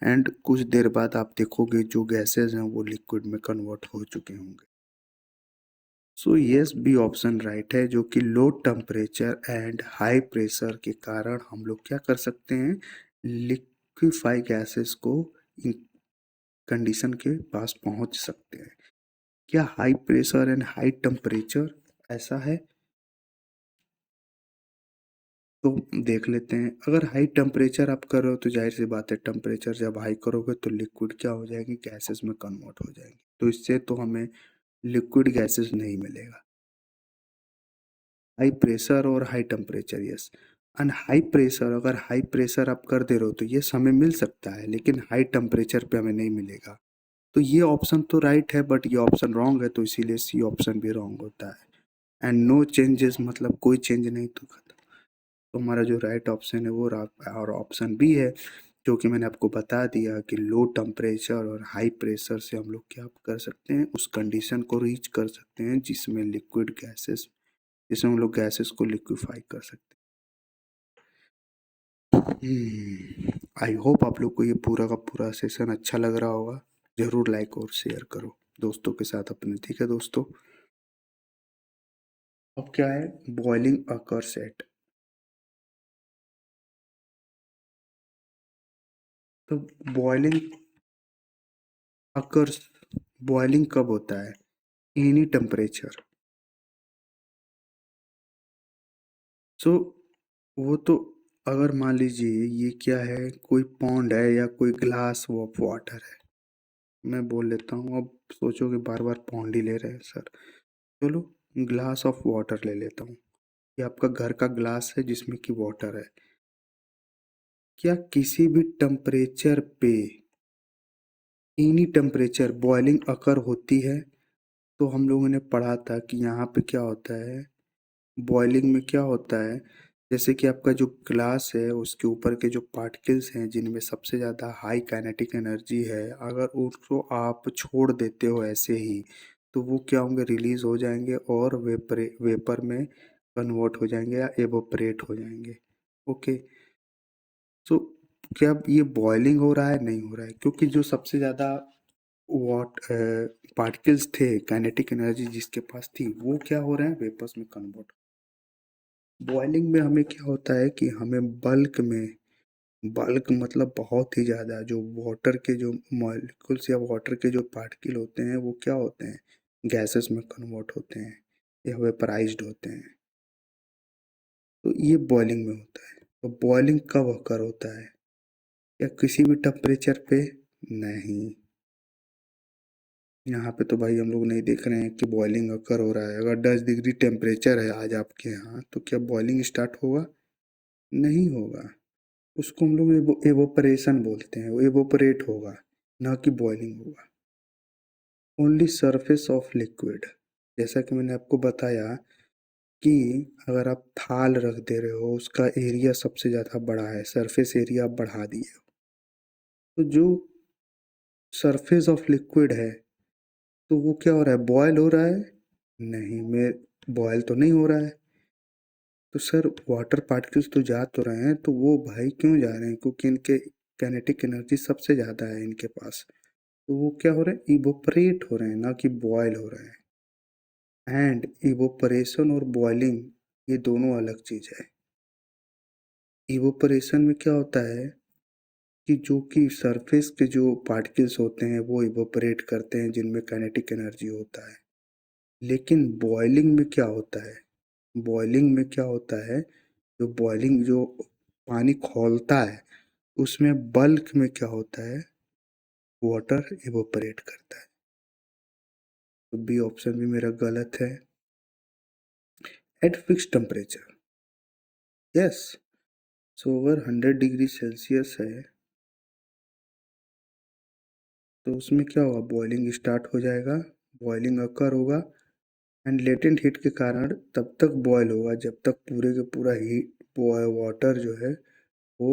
[SPEAKER 1] एंड कुछ देर बाद आप देखोगे जो गैसेस हैं वो लिक्विड में कन्वर्ट हो चुके होंगे। So yes, B option right है, जो कि low temperature and high pressure के कारण हम लोग क्या कर सकते हैं, लिक्विफाई गैसेस को कंडीशन के पास पहुंच सकते हैं। क्या high pressure and high temperature ऐसा है? तो देख लेते हैं। अगर हाई टेम्परेचर आप कर रहे हो तो जाहिर सी बात है, टेम्परेचर जब हाई करोगे तो लिक्विड क्या हो जाएगी, गैसेस में कन्वर्ट हो जाएंगी, तो इससे तो हमें लिक्विड गैसेस नहीं मिलेगा। हाई प्रेशर और high temperature, yes. And high pressure, अगर हाई प्रेशर आप कर दे रहे हो तो ये हमें मिल सकता है, लेकिन हाई टेम्परेचर पे हमें नहीं मिलेगा। तो ये ऑप्शन तो राइट है, बट ये ऑप्शन रॉन्ग है, तो इसीलिए सी ऑप्शन भी रॉन्ग होता है। एंड नो चेंजेस मतलब कोई चेंज नहीं, तो खत्म। तो हमारा जो राइट ऑप्शन है वो और ऑप्शन बी है, जो कि मैंने आपको बता दिया कि लो टेम्परेचर और हाई प्रेशर से हम लोग क्या कर सकते हैं, उस कंडीशन को रीच कर सकते हैं जिसमें लिक्विड गैसेस, जिसमें हम लोग गैसेस को लिक्विफाई कर सकते हैं। आई होप आप लोग को ये पूरा का पूरा सेशन अच्छा लग रहा होगा। ज़रूर लाइक और शेयर करो दोस्तों के साथ अपने, ठीक है दोस्तों। अब क्या है, बॉइलिंग अकर्स एट। तो बॉइलिंग अकर्स, बॉइलिंग कब होता है, एनी टेम्परेचर। सो वो तो, अगर मान लीजिए ये क्या है, कोई पॉन्ड है या कोई ग्लास ऑफ वाटर है, मैं बोल लेता हूँ, अब सोचोगे बार बार पॉन्ड ही ले रहे हैं सर, चलो ग्लास ऑफ वाटर ले लेता हूँ। ये आपका घर का ग्लास है जिसमें कि वाटर है। क्या किसी भी टेम्परेचर पे, एनी टेम्परेचर बॉइलिंग अकर होती है? तो हम लोगों ने पढ़ा था कि यहाँ पे क्या होता है, बॉइलिंग में क्या होता है, जैसे कि आपका जो ग्लास है उसके ऊपर के जो पार्टिकल्स हैं जिनमें सबसे ज़्यादा हाई काइनेटिक एनर्जी है, अगर उसको आप छोड़ देते हो ऐसे ही तो वो क्या होंगे, रिलीज हो जाएंगे और वेपर में कन्वर्ट हो जाएंगे या एवोपरेट हो जाएंगे। ओके। सो क्या ये बॉइलिंग हो रहा है? नहीं हो रहा है, क्योंकि जो सबसे ज़्यादा वॉट पार्टिकल्स थे, काइनेटिक एनर्जी जिसके पास थी, वो क्या हो रहे हैं, वेपर्स में कन्वर्ट। बॉइलिंग में हमें क्या होता है कि हमें बल्क में, बल्क मतलब बहुत ही ज़्यादा, जो वाटर के जो मॉलिक्यूल्स या वाटर के जो पार्टिकल होते हैं वो क्या होते हैं, गैसेस में कन्वर्ट होते हैं या वेपराइज्ड होते हैं। तो ये बॉइलिंग में होता है। तो बॉइलिंग कब अकर होता है, या किसी भी टेम्परेचर पे? नहीं। यहाँ पे तो भाई हम लोग नहीं देख रहे हैं कि बॉइलिंग अकर हो रहा है। अगर 10 डिग्री टेम्परेचर है आज आपके यहाँ, तो क्या बॉइलिंग स्टार्ट होगा? नहीं होगा। उसको हम लोग एवोपरेशन बोलते हैं, वो एवोपरेट होगा, ना कि बॉइलिंग होगा। ओनली सरफेस ऑफ लिक्विड, जैसा कि मैंने आपको बताया कि अगर आप थाल रख दे रहे हो, उसका एरिया सबसे ज़्यादा बड़ा है, सरफेस एरिया आप बढ़ा दिए हो, तो जो सरफेस ऑफ लिक्विड है तो वो क्या हो रहा है, बॉयल हो रहा है? नहीं, मैं बॉयल तो नहीं हो रहा है। तो सर वाटर पार्टिकल्स तो जा तो रहे हैं, तो वो भाई क्यों जा रहे हैं? क्योंकि इनके काइनेटिक एनर्जी सबसे ज़्यादा है इनके पास। तो वो क्या हो रहे हैं, इवोपरेट हो रहे हैं, ना कि बॉयल हो रहे हैं। एंड इवोपरेशन और बॉइलिंग ये दोनों अलग चीज़ है। इवोपरेशन में क्या होता है कि जो कि सरफेस के जो पार्टिकल्स होते हैं वो इवोपरेट करते हैं, जिनमें काइनेटिक एनर्जी होता है। लेकिन बॉइलिंग में क्या होता है, बॉइलिंग में क्या होता है, जो बॉइलिंग जो पानी खौलता है उसमें बल्क में क्या होता है, वाटर इवोपरेट करता है। तो बी ऑप्शन भी मेरा गलत है। Eight fix temperature, yes. So over 100 degree Celsius है तो उसमें क्या होगा, बॉइलिंग स्टार्ट हो जाएगा, बॉइलिंग अकर होगा। एंड लेटेंट हीट के कारण तब तक बॉयल होगा जब तक पूरे के पूरा हीट वाटर जो है वो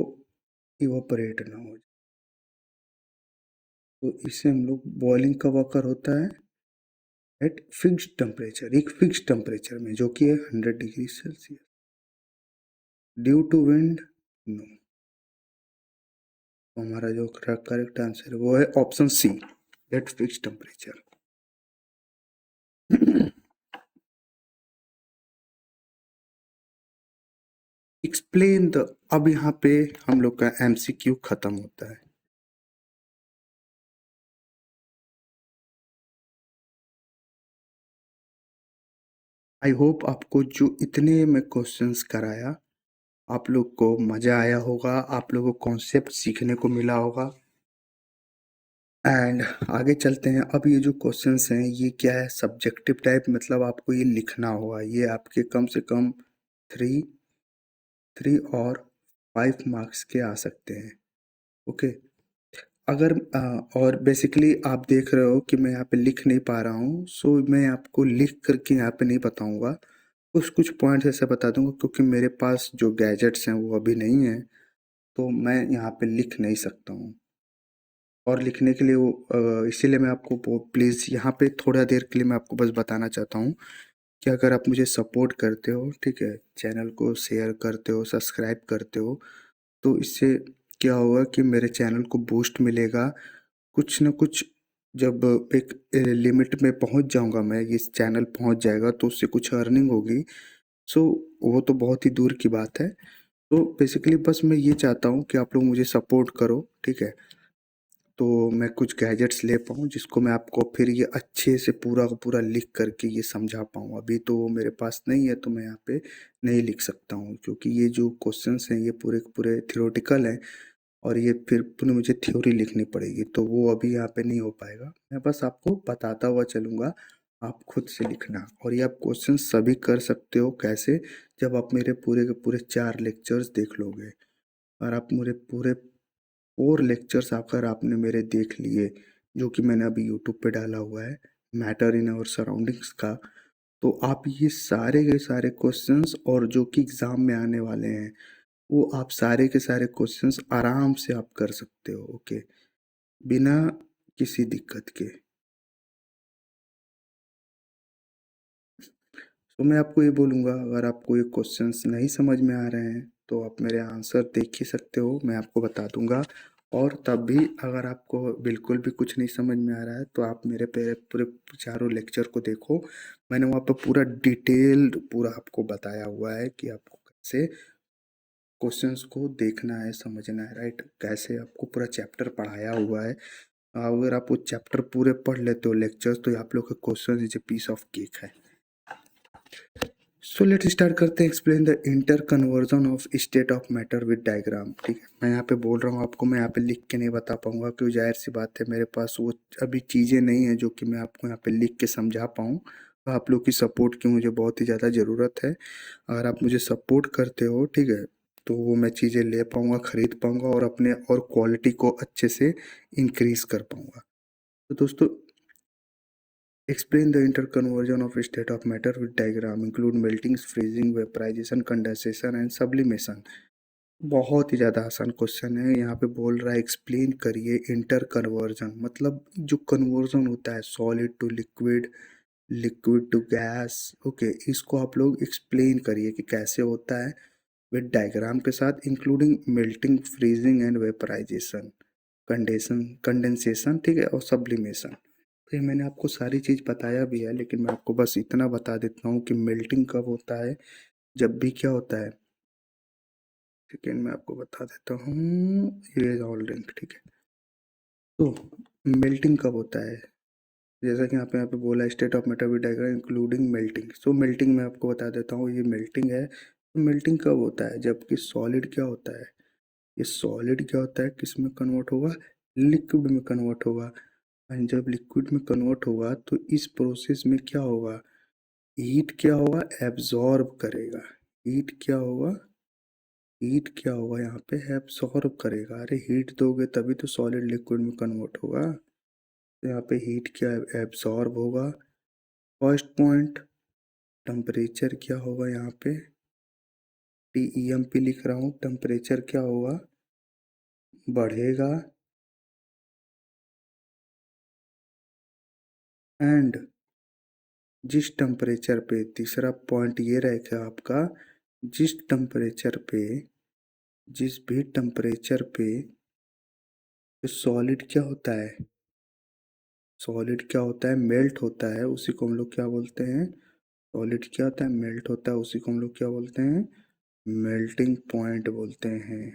[SPEAKER 1] इवोपरेट ना हो जाए। तो इसे हम लोग बॉइलिंग कब अकर होता है, एट फिक्स्ड टेम्परेचर, एक फिक्स टेम्परेचर में जो कि है 100 degree Celsius. Due to wind, no. तो हमारा जो करेक्ट आंसर है वो है option C, at fix temperature. Explain the, अब यहाँ पे हम लोग का एमसीक्यू खत्म होता है। आई होप आपको जो इतने मैं क्वेश्चंस कराया आप लोग को मजा आया होगा, आप लोगों को कॉन्सेप्ट सीखने को मिला होगा। एंड आगे चलते हैं। अब ये जो क्वेश्चंस हैं ये क्या है, सब्जेक्टिव टाइप, मतलब आपको ये लिखना होगा, ये आपके कम से कम थ्री थ्री और 5 मार्क्स के आ सकते हैं। ओके। अगर और बेसिकली आप देख रहे हो कि मैं यहाँ पे लिख नहीं पा रहा हूँ, सो मैं आपको लिख करके यहाँ पे नहीं बताऊँगा, कुछ कुछ पॉइंट्स ऐसे बता दूंगा क्योंकि मेरे पास जो गैजेट्स हैं वो अभी नहीं है, तो मैं यहाँ पे लिख नहीं सकता हूँ। और लिखने के लिए वो इसीलिए मैं आपको प्लीज़ यहाँ पे थोड़ा देर के लिए मैं आपको बस बताना चाहता हूँ कि अगर आप मुझे सपोर्ट करते हो, ठीक है, चैनल को शेयर करते हो, सब्सक्राइब करते हो, तो इससे क्या होगा कि मेरे चैनल को बूस्ट मिलेगा। कुछ न कुछ जब एक लिमिट में पहुंच जाऊंगा मैं, ये चैनल पहुंच जाएगा तो उससे कुछ अर्निंग होगी। सो वो तो बहुत ही दूर की बात है। तो बेसिकली बस मैं ये चाहता हूँ कि आप लोग मुझे सपोर्ट करो, ठीक है, तो मैं कुछ गैजेट्स ले पाऊँ जिसको मैं आपको फिर ये अच्छे से पूरा का पूरा लिख करके ये समझा पाऊँ। अभी तो वो मेरे पास नहीं है तो मैं यहाँ पे नहीं लिख सकता हूँ, क्योंकि ये जो क्वेश्चंस हैं ये पूरे के पूरे थियोरेटिकल हैं और ये फिर पुनः मुझे थ्योरी लिखनी पड़ेगी, तो वो अभी यहाँ पे नहीं हो पाएगा। मैं बस आपको बताता हुआ चलूँगा, आप खुद से लिखना। और ये आप क्वेश्चन सभी कर सकते हो, कैसे, जब आप मेरे पूरे के पूरे 4 लेक्चर्स देख लोगे। और आप मेरे पूरे 4 लेक्चर्स आकर आपने मेरे देख लिए, जो कि मैंने अभी यूट्यूब पे डाला हुआ है, मैटर इन आवर सराउंडिंग्स का, तो आप ये सारे के सारे क्वेश्चंस और जो कि एग्ज़ाम में आने वाले हैं वो आप सारे के सारे क्वेश्चंस आराम से आप कर सकते हो। ओके, बिना किसी दिक्कत के। तो मैं आपको ये बोलूँगा, अगर आपको ये क्वेश्चंस नहीं समझ में आ रहे हैं तो आप मेरे आंसर देख ही सकते हो, मैं आपको बता दूंगा। और तब भी अगर आपको बिल्कुल भी कुछ नहीं समझ में आ रहा है तो आप मेरे पूरे पूरे चारों लेक्चर को देखो, मैंने वहाँ पर पूरा डिटेल्ड पूरा आपको बताया हुआ है कि आपको कैसे क्वेश्चंस को देखना है, समझना है, राइट, कैसे आपको पूरा चैप्टर पढ़ाया हुआ है। अगर आप वो चैप्टर पूरे पढ़ लेते हो लेक्चर्स, तो आप लोग का question is a piece of cake है। सो लेट्स स्टार्ट करते हैं। Explain the inter conversion of state of matter with diagram. ठीक है, मैं यहाँ पे बोल रहा हूँ आपको, मैं यहाँ पे लिख के नहीं बता पाऊंगा क्योंकि जाहिर सी बात है मेरे पास वो अभी चीज़ें नहीं है जो कि मैं आपको यहाँ पे लिख के समझा पाऊँ। तो आप लोग की सपोर्ट की मुझे बहुत ही ज़्यादा ज़रूरत है। अगर आप मुझे सपोर्ट करते हो, ठीक है, तो वो मैं चीज़ें ले पाऊँगा, खरीद पाऊँगा और अपने और क्वालिटी को अच्छे से इंक्रीज कर पाऊँगा। तो दोस्तों, explain the interconversion of state of matter with diagram, include melting, freezing, vaporization, condensation and sublimation। बहुत ही ज़्यादा आसान क्वेश्चन है। यहाँ पे बोल रहा है एक्सप्लेन करिए इंटर कन्वर्जन, मतलब जो कन्वर्जन होता है solid to liquid, liquid to gas. Okay, इसको आप लोग एक्सप्लेन करिए कि कैसे होता है विद डायग्राम के साथ, including melting, freezing and vaporization, condensation, ठीक है, और सब्लिमेशन। तो ये मैंने आपको सारी चीज़ बताया भी है, लेकिन मैं आपको बस इतना बता देता हूँ कि मेल्टिंग कब होता है, जब भी क्या होता है, सेकेंड में आपको बता देता हूँ, ये ऑल लिंक, ठीक है। तो मेल्टिंग कब होता है, जैसा कि यहाँ पे बोला state of matter with diagram including melting. So melting मैं आपको बता देता हूँ, ये मेल्टिंग है। तो मेल्टिंग कब होता है, जबकि सॉलिड क्या होता है, ये सॉलिड क्या होता है, किस में कन्वर्ट होगा, लिक्विड में कन्वर्ट होगा। एंड जब लिक्विड में कन्वर्ट होगा तो इस प्रोसेस में क्या होगा, हीट क्या होगा, एब्जॉर्ब करेगा। हीट क्या होगा, हीट क्या होगा यहाँ पे, एब्सॉर्ब करेगा। अरे हीट दोगे तभी तो सॉलिड लिक्विड में कन्वर्ट होगा। तो यहाँ पे हीट क्या एब्सॉर्ब होगा। फर्स्ट पॉइंट, टेम्परेचर क्या होगा, यहाँ पे TEMP लिख रहा हूँ, टेम्परेचर क्या होगा, बढ़ेगा। एंड जिस टेम्परेचर पे, तीसरा पॉइंट ये रहेगा आपका, जिस टेम्परेचर पे, जिस भी टेम्परेचर पे जो सॉलिड क्या होता है, सॉलिड क्या होता है, मेल्ट होता है, उसी को हम लोग क्या बोलते हैं, सॉलिड क्या होता है, मेल्ट होता है, उसी को हम लोग क्या बोलते हैं, मेल्टिंग पॉइंट बोलते हैं।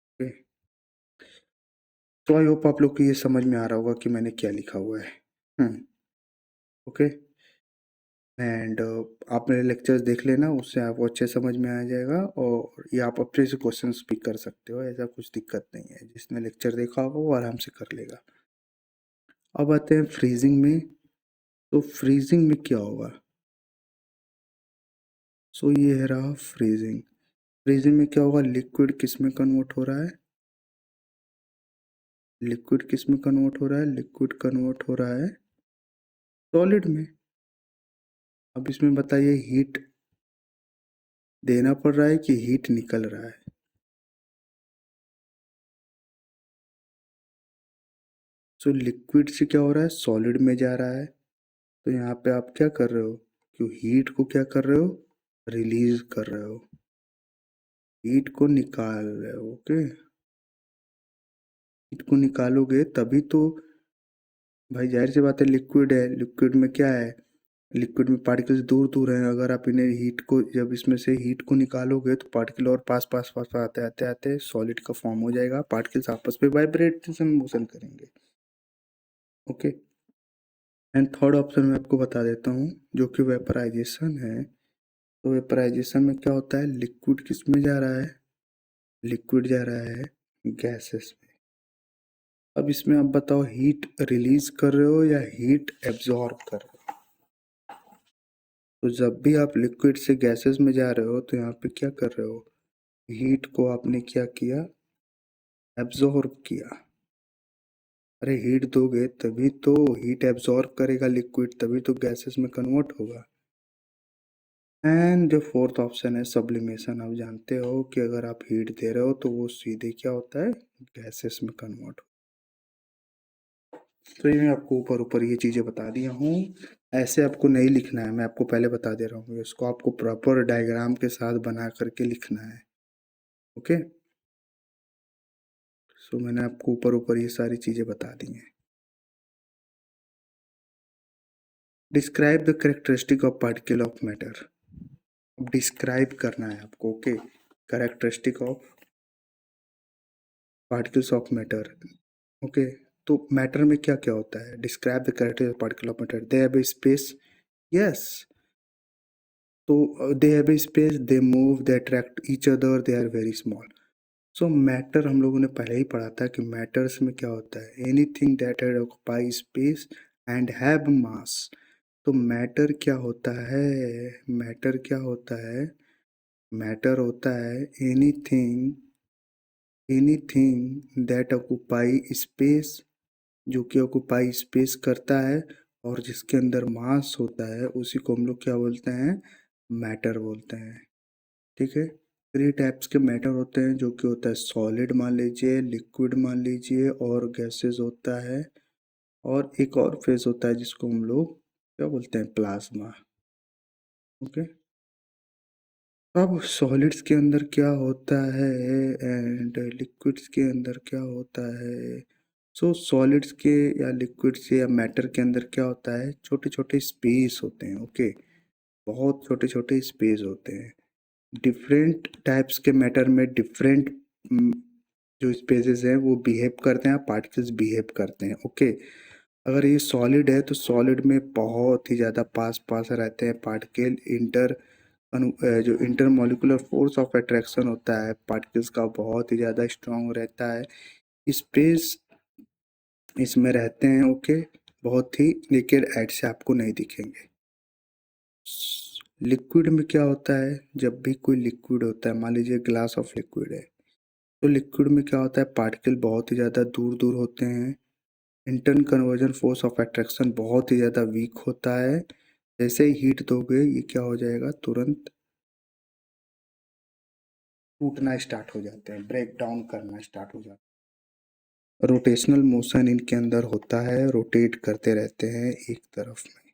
[SPEAKER 1] ओके, तो आई होप आप लोग को ये समझ में आ रहा होगा कि मैंने क्या लिखा हुआ है। ओके, एंड आप मेरे लेक्चर्स देख लेना, उससे आपको अच्छे समझ में आ जाएगा, और ये आप अपने से क्वेश्चंस भी कर सकते हो, ऐसा कुछ दिक्कत नहीं है। जिसने लेक्चर देखा होगा वो आराम से कर लेगा। अब आते हैं फ्रीजिंग में। तो फ्रीजिंग में क्या होगा, सो ये है रहा फ्रीजिंग। फ्रीजिंग में क्या होगा, लिक्विड किस में कन्वर्ट हो रहा है, लिक्विड किस में कन्वर्ट हो रहा है, लिक्विड कन्वर्ट हो रहा है सॉलिड में। अब इसमें बताइए हीट देना पड़ रहा है कि हीट निकल रहा है, सो लिक्विड से क्या हो रहा है, सॉलिड में जा रहा है। तो यहाँ पे आप क्या कर रहे हो, क्यों हीट को क्या कर रहे हो, रिलीज कर रहे हो, हीट को निकाल रहे हो। ओके, हीट को निकालोगे तभी तो, भाई जाहिर सी बात है, लिक्विड है, लिक्विड में क्या है, लिक्विड में पार्टिकल्स दूर दूर हैं, अगर आप इन्हें हीट को, जब इसमें से हीट को निकालोगे तो पार्टिकल और पास पास पास पास आते आते आते सॉलिड का फॉर्म हो जाएगा, पार्टिकल्स आपस में वाइब्रेशन मोशन करेंगे। ओके, एंड थर्ड ऑप्शन मैं आपको बता देता हूँ, जो कि वेपराइजेशन है। तो वेपराइजेशन में क्या होता है, लिक्विड किस में जा रहा है, लिक्विड जा रहा है गैसेस में। अब इसमें आप बताओ, हीट रिलीज कर रहे हो या हीट एब्जॉर्ब कर रहे हो। तो जब भी आप लिक्विड से गैसेस में जा रहे हो तो यहाँ पे क्या कर रहे हो, हीट को आपने क्या किया, एब्जॉर्ब किया। अरे हीट दोगे तभी तो, हीट एब्जॉर्ब करेगा लिक्विड, तभी तो गैसेस में कन्वर्ट होगा। एंड जो फोर्थ ऑप्शन है सब्लिमेशन, आप जानते हो कि अगर आप हीट दे रहे हो तो वो सीधे क्या होता है, गैसेस में कन्वर्ट। तो ये मैं आपको ऊपर ऊपर ये चीज़ें बता दिया हूँ, ऐसे आपको नहीं लिखना है, मैं आपको पहले बता दे रहा हूँ, इसको आपको प्रॉपर डायग्राम के साथ बना करके लिखना है। ओके, सो मैंने आपको ऊपर ऊपर ये सारी चीज़ें बता दी हैं। Describe the characteristic of particle of matter. अब डिस्क्राइब करना है आपको। Okay, characteristic of particles of matter. Okay, तो मैटर में क्या क्या होता है, describe the characteristic of particle of matter, they have a space, yes. तो they have a space, they move, they attract each other, they are very small. So matter हम लोगों ने पहले ही पढ़ा था कि मैटर्स में क्या होता है, anything that occupy space and have मास। तो मैटर क्या होता है, मैटर क्या होता है, मैटर होता है anything, anything that occupy space, जो कि ऑक्यूपाई स्पेस करता है और जिसके अंदर मास होता है, उसी को हम लोग क्या बोलते हैं, मैटर बोलते हैं। ठीक है, थ्री टाइप्स के मैटर होते हैं, जो कि होता है सॉलिड मान लीजिए, लिक्विड मान लीजिए, और गैसेस होता है, और एक और फेज होता है जिसको हम लोग क्या बोलते हैं, प्लाज्मा। ओके, अब सॉलिड्स के अंदर क्या होता है एंड लिक्विड्स के अंदर क्या होता है। सो सॉलिड्स के या लिक्विड्स या मैटर के अंदर क्या होता है, छोटे छोटे स्पेस होते हैं। ओके, बहुत छोटे छोटे स्पेस होते हैं। डिफरेंट टाइप्स के मैटर में डिफरेंट जो स्पेसेस हैं वो बिहेव करते हैं, पार्टिकल्स बिहेव करते हैं। ओके, अगर ये सॉलिड है तो सॉलिड में बहुत ही ज़्यादा पास पास रहते हैं पार्टिकल। जो इंटरमॉलिक्यूलर फोर्स ऑफ अट्रैक्शन होता है पार्टिकल्स का बहुत ही ज़्यादा स्ट्रांग रहता है। स्पेस इसमें रहते हैं। ओके, बहुत ही नेकेड आइट से आपको नहीं दिखेंगे। लिक्विड में क्या होता है, जब भी कोई लिक्विड होता है, मान लीजिए ग्लास ऑफ लिक्विड है, तो लिक्विड में क्या होता है, पार्टिकल बहुत ही ज़्यादा दूर दूर होते हैं। Intern conversion force of attraction बहुत ही ज़्यादा वीक होता है। जैसे ही हीट दोगे ये क्या हो जाएगा, तुरंत टूटना स्टार्ट हो जाते हैं, ब्रेक डाउन करना स्टार्ट हो जाते हैं। रोटेशनल मोशन इनके अंदर होता है, रोटेट करते रहते हैं एक तरफ में।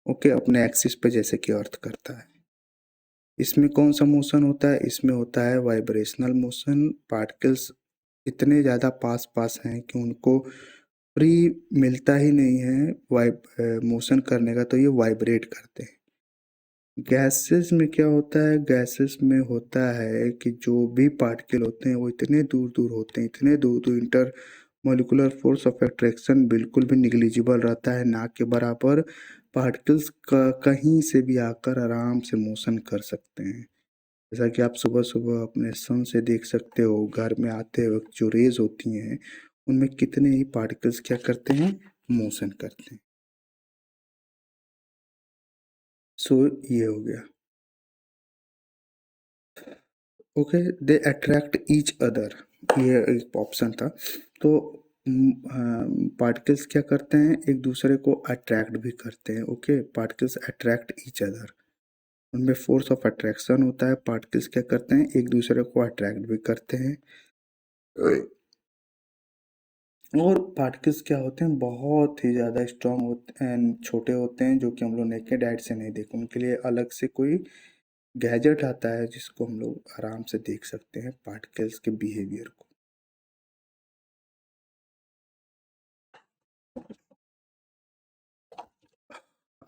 [SPEAKER 1] ओके, अपने एक्सिस पे जैसे कि अर्थ करता है। इसमें कौन सा मोशन होता है, इसमें होता है वाइब्रेशनल मोशन। पार्टिकल्स इतने ज़्यादा पास पास हैं कि उनको फ्री मिलता ही नहीं है वाइब मोशन करने का, तो ये वाइब्रेट करते हैं। गैसेस में क्या होता है, गैसेस में होता है कि जो भी पार्टिकल होते हैं वो इतने दूर दूर होते हैं, इतने दूर दूर, inter molecular force of attraction बिल्कुल भी निग्लिजिबल रहता है, ना के बराबर। पार्टिकल्स का कहीं से भी आकर आराम से मोशन कर सकते हैं। जैसा कि आप सुबह सुबह अपने सन से देख सकते हो, घर में आते वक्त जो रेज होती हैं उनमें कितने ही पार्टिकल्स क्या करते हैं, मोशन करते हैं। सो ये हो गया। ओके, दे अट्रैक्ट ईच अदर, ये एक ऑप्शन था। तो पार्टिकल्स क्या करते हैं, एक दूसरे को अट्रैक्ट भी करते हैं। Okay, particles attract each other, उनमें फोर्स ऑफ अट्रैक्शन होता है। पार्टिकल्स क्या करते हैं, एक दूसरे को अट्रैक्ट भी करते हैं। और पार्टिकल्स क्या होते हैं, बहुत ही ज़्यादा स्ट्रांग होते हैं, छोटे होते हैं, जो कि हम लोग नेकेड आइट से नहीं देख, उनके लिए अलग से कोई गैजेट आता है जिसको हम लोग आराम से देख सकते हैं पार्टिकल्स के बिहेवियर को।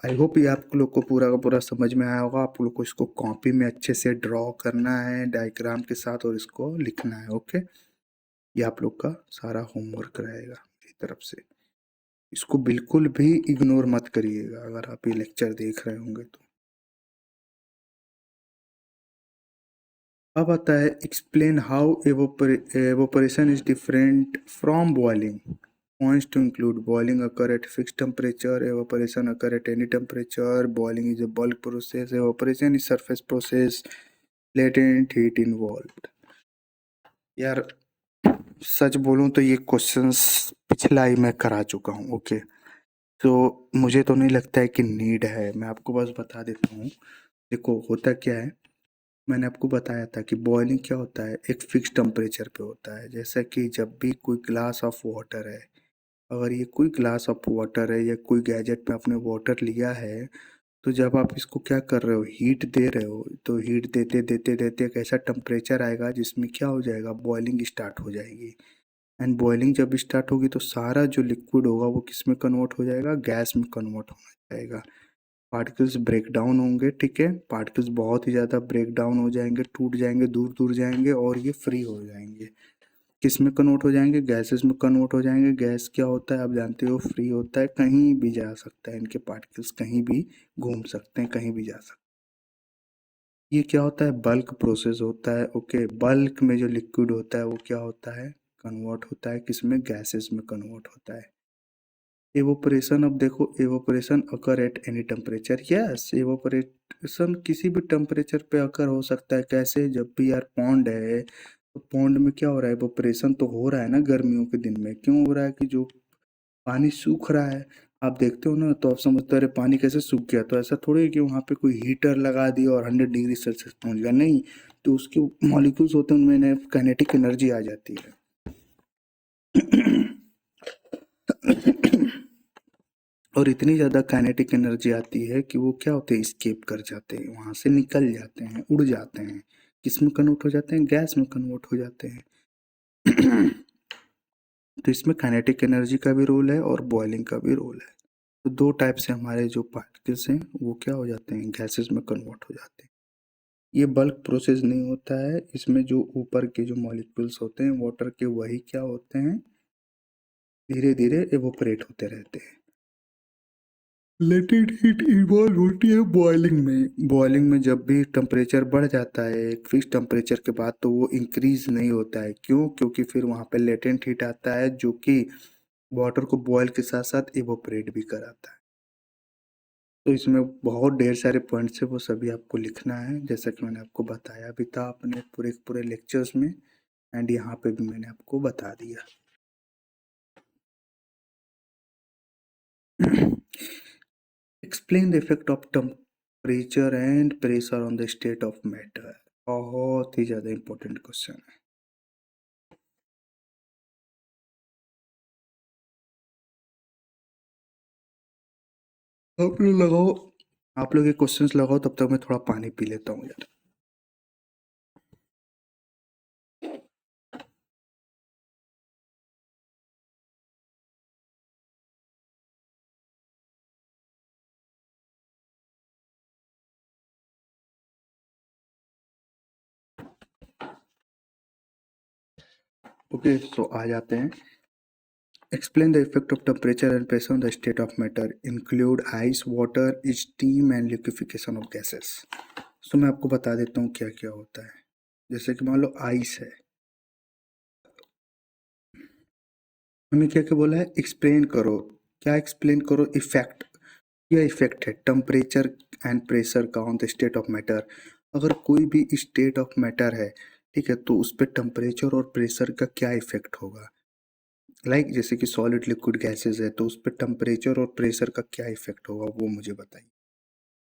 [SPEAKER 1] आई होप ये आप लोग को पूरा का पूरा समझ में आया होगा। आप लोग को इसको कॉपी में अच्छे से ड्रॉ करना है डायग्राम के साथ और इसको लिखना है। ओके, ये आप लोग का सारा होमवर्क रहेगा मेरी तरफ से। इसको बिल्कुल भी इग्नोर मत करिएगा अगर आप ये लेक्चर देख रहे होंगे तो। अब आता है explain how evaporation is different from boiling. Points to include boiling occur at fixed temperature, evaporation occur at any temperature, boiling is a bulk process, evaporation is surface process, latent heat involved। यार सच बोलूं तो ये questions पिछला ही मैं करा चुका हूँ। Okay, तो मुझे तो नहीं लगता है कि नीड है, मैं आपको बस बता देता हूँ। देखो होता क्या है, मैंने आपको बताया था कि बॉइलिंग क्या होता है, एक फिक्स टेम्परेचर पे होता है। जैसा कि जब भी कोई ग्लास ऑफ वाटर है, अगर ये कोई ग्लास ऑफ वाटर है या कोई गैजेट में आपने वाटर लिया है, तो जब आप इसको क्या कर रहे हो, हीट दे रहे हो, तो हीट देते देते देते एक ऐसा टेम्परेचर आएगा जिसमें क्या हो जाएगा, बॉइलिंग स्टार्ट हो जाएगी। एंड बॉइलिंग जब स्टार्ट होगी तो सारा जो लिक्विड होगा वो किस में कन्वर्ट हो जाएगा, गैस में कन्वर्ट होना जाएगा। पार्टिकल्स ब्रेक डाउन होंगे, ठीक है, पार्टिकल्स बहुत ही ज़्यादा ब्रेक डाउन हो जाएंगे, टूट जाएंगे, दूर दूर जाएंगे और ये फ्री हो जाएंगे। किस में कन्वर्ट हो जाएंगे, गैसेस में कन्वर्ट हो जाएंगे। गैस क्या होता है आप जानते हो, फ्री होता है, कहीं भी जा सकता है, इनके पार्टिकल्स कहीं भी घूम सकते हैं, कहीं भी जा सकते हैं। ये क्या होता है, बल्क प्रोसेस होता है। ओके, बल्क में जो लिक्विड होता है वो क्या होता है, कन्वर्ट होता है, किसमें, गैसेस में कन्वर्ट होता है। एवोपरेशन, अब देखो evaporation occur at any temperature, yes, evaporation किसी भी टेम्परेचर पे अकर हो सकता है। कैसे, जब भी यार पॉन्ड है तो पॉन्ड में क्या हो रहा है, एवोपरेशन तो हो रहा है ना गर्मियों के दिन में। क्यों हो रहा है कि जो पानी सूख रहा है, आप देखते हो ना, तो आप समझते हो अरे पानी कैसे सूख गया। तो ऐसा थोड़ी है कि वहाँ पे कोई हीटर लगा दिया और 100 डिग्री सेल्सियस पहुँच गया, नहीं। तो उसके मॉलिक्यूल्स होते हैं, उनमें काइनेटिक एनर्जी आ जाती है। और इतनी ज़्यादा काइनेटिक एनर्जी आती है कि वो क्या होते हैं, एस्केप कर जाते हैं, वहाँ से निकल जाते हैं, उड़ जाते हैं। किस में कन्वर्ट हो जाते हैं, गैस में कन्वर्ट हो जाते हैं। तो इसमें काइनेटिक एनर्जी का भी रोल है और बॉइलिंग का भी रोल है। तो दो टाइप से हमारे जो पार्टिकल्स हैं वो क्या हो जाते हैं, गैसेस में कन्वर्ट हो जाते हैं। ये बल्क प्रोसेस नहीं होता है, इसमें जो ऊपर के जो मॉलिक्यूल्स होते हैं वाटर के, वही क्या होते हैं, धीरे धीरे एवोपरेट होते रहते हैं। लेटेंट हीट इन्वॉल्व होती है बॉइलिंग में। बॉइलिंग में जब भी टेम्परेचर बढ़ जाता है एक फिक्स टेम्परेचर के बाद, तो वो इंक्रीज नहीं होता है। क्यों? क्योंकि फिर वहाँ पे लेटेंट हीट आता है जो कि वाटर को बॉयल के साथ साथ इवोपरेट भी कराता है। तो इसमें बहुत ढेर सारे पॉइंट्स है, वो सभी आपको लिखना है, जैसा कि मैंने आपको बताया भी था अपने पूरे पूरे लेक्चर्स में, एंड यहाँ पे भी मैंने आपको बता दिया। Explain the effect of temperature and pressure on the state of matter. बहुत ही ज़्यादा इंपॉर्टेंट क्वेश्चन है। आप लोग लगाओ, आप लोग ये क्वेश्चंस लगाओ, तब तक मैं थोड़ा पानी पी लेता हूँ यार। ओके, सो आ जाते हैं। Explain the effect of temperature and pressure on the state of matter. Include ice, water, steam and liquefaction of gases. So मैं आपको बता देता हूँ क्या क्या होता है। जैसे कि मान लो आइस है, हमें क्या क्या बोला है, एक्सप्लेन करो। क्या एक्सप्लेन करो? इफेक्ट। यह इफेक्ट है टेम्परेचर एंड प्रेशर का on the state of matter. अगर कोई भी स्टेट ऑफ मैटर है, ठीक है, तो उस पर टेम्परेचर और प्रेशर का क्या इफेक्ट होगा। जैसे कि सॉलिड लिक्विड गैसेस है, तो उस पर टेम्परेचर और प्रेशर का क्या इफेक्ट होगा, वो मुझे बताइए।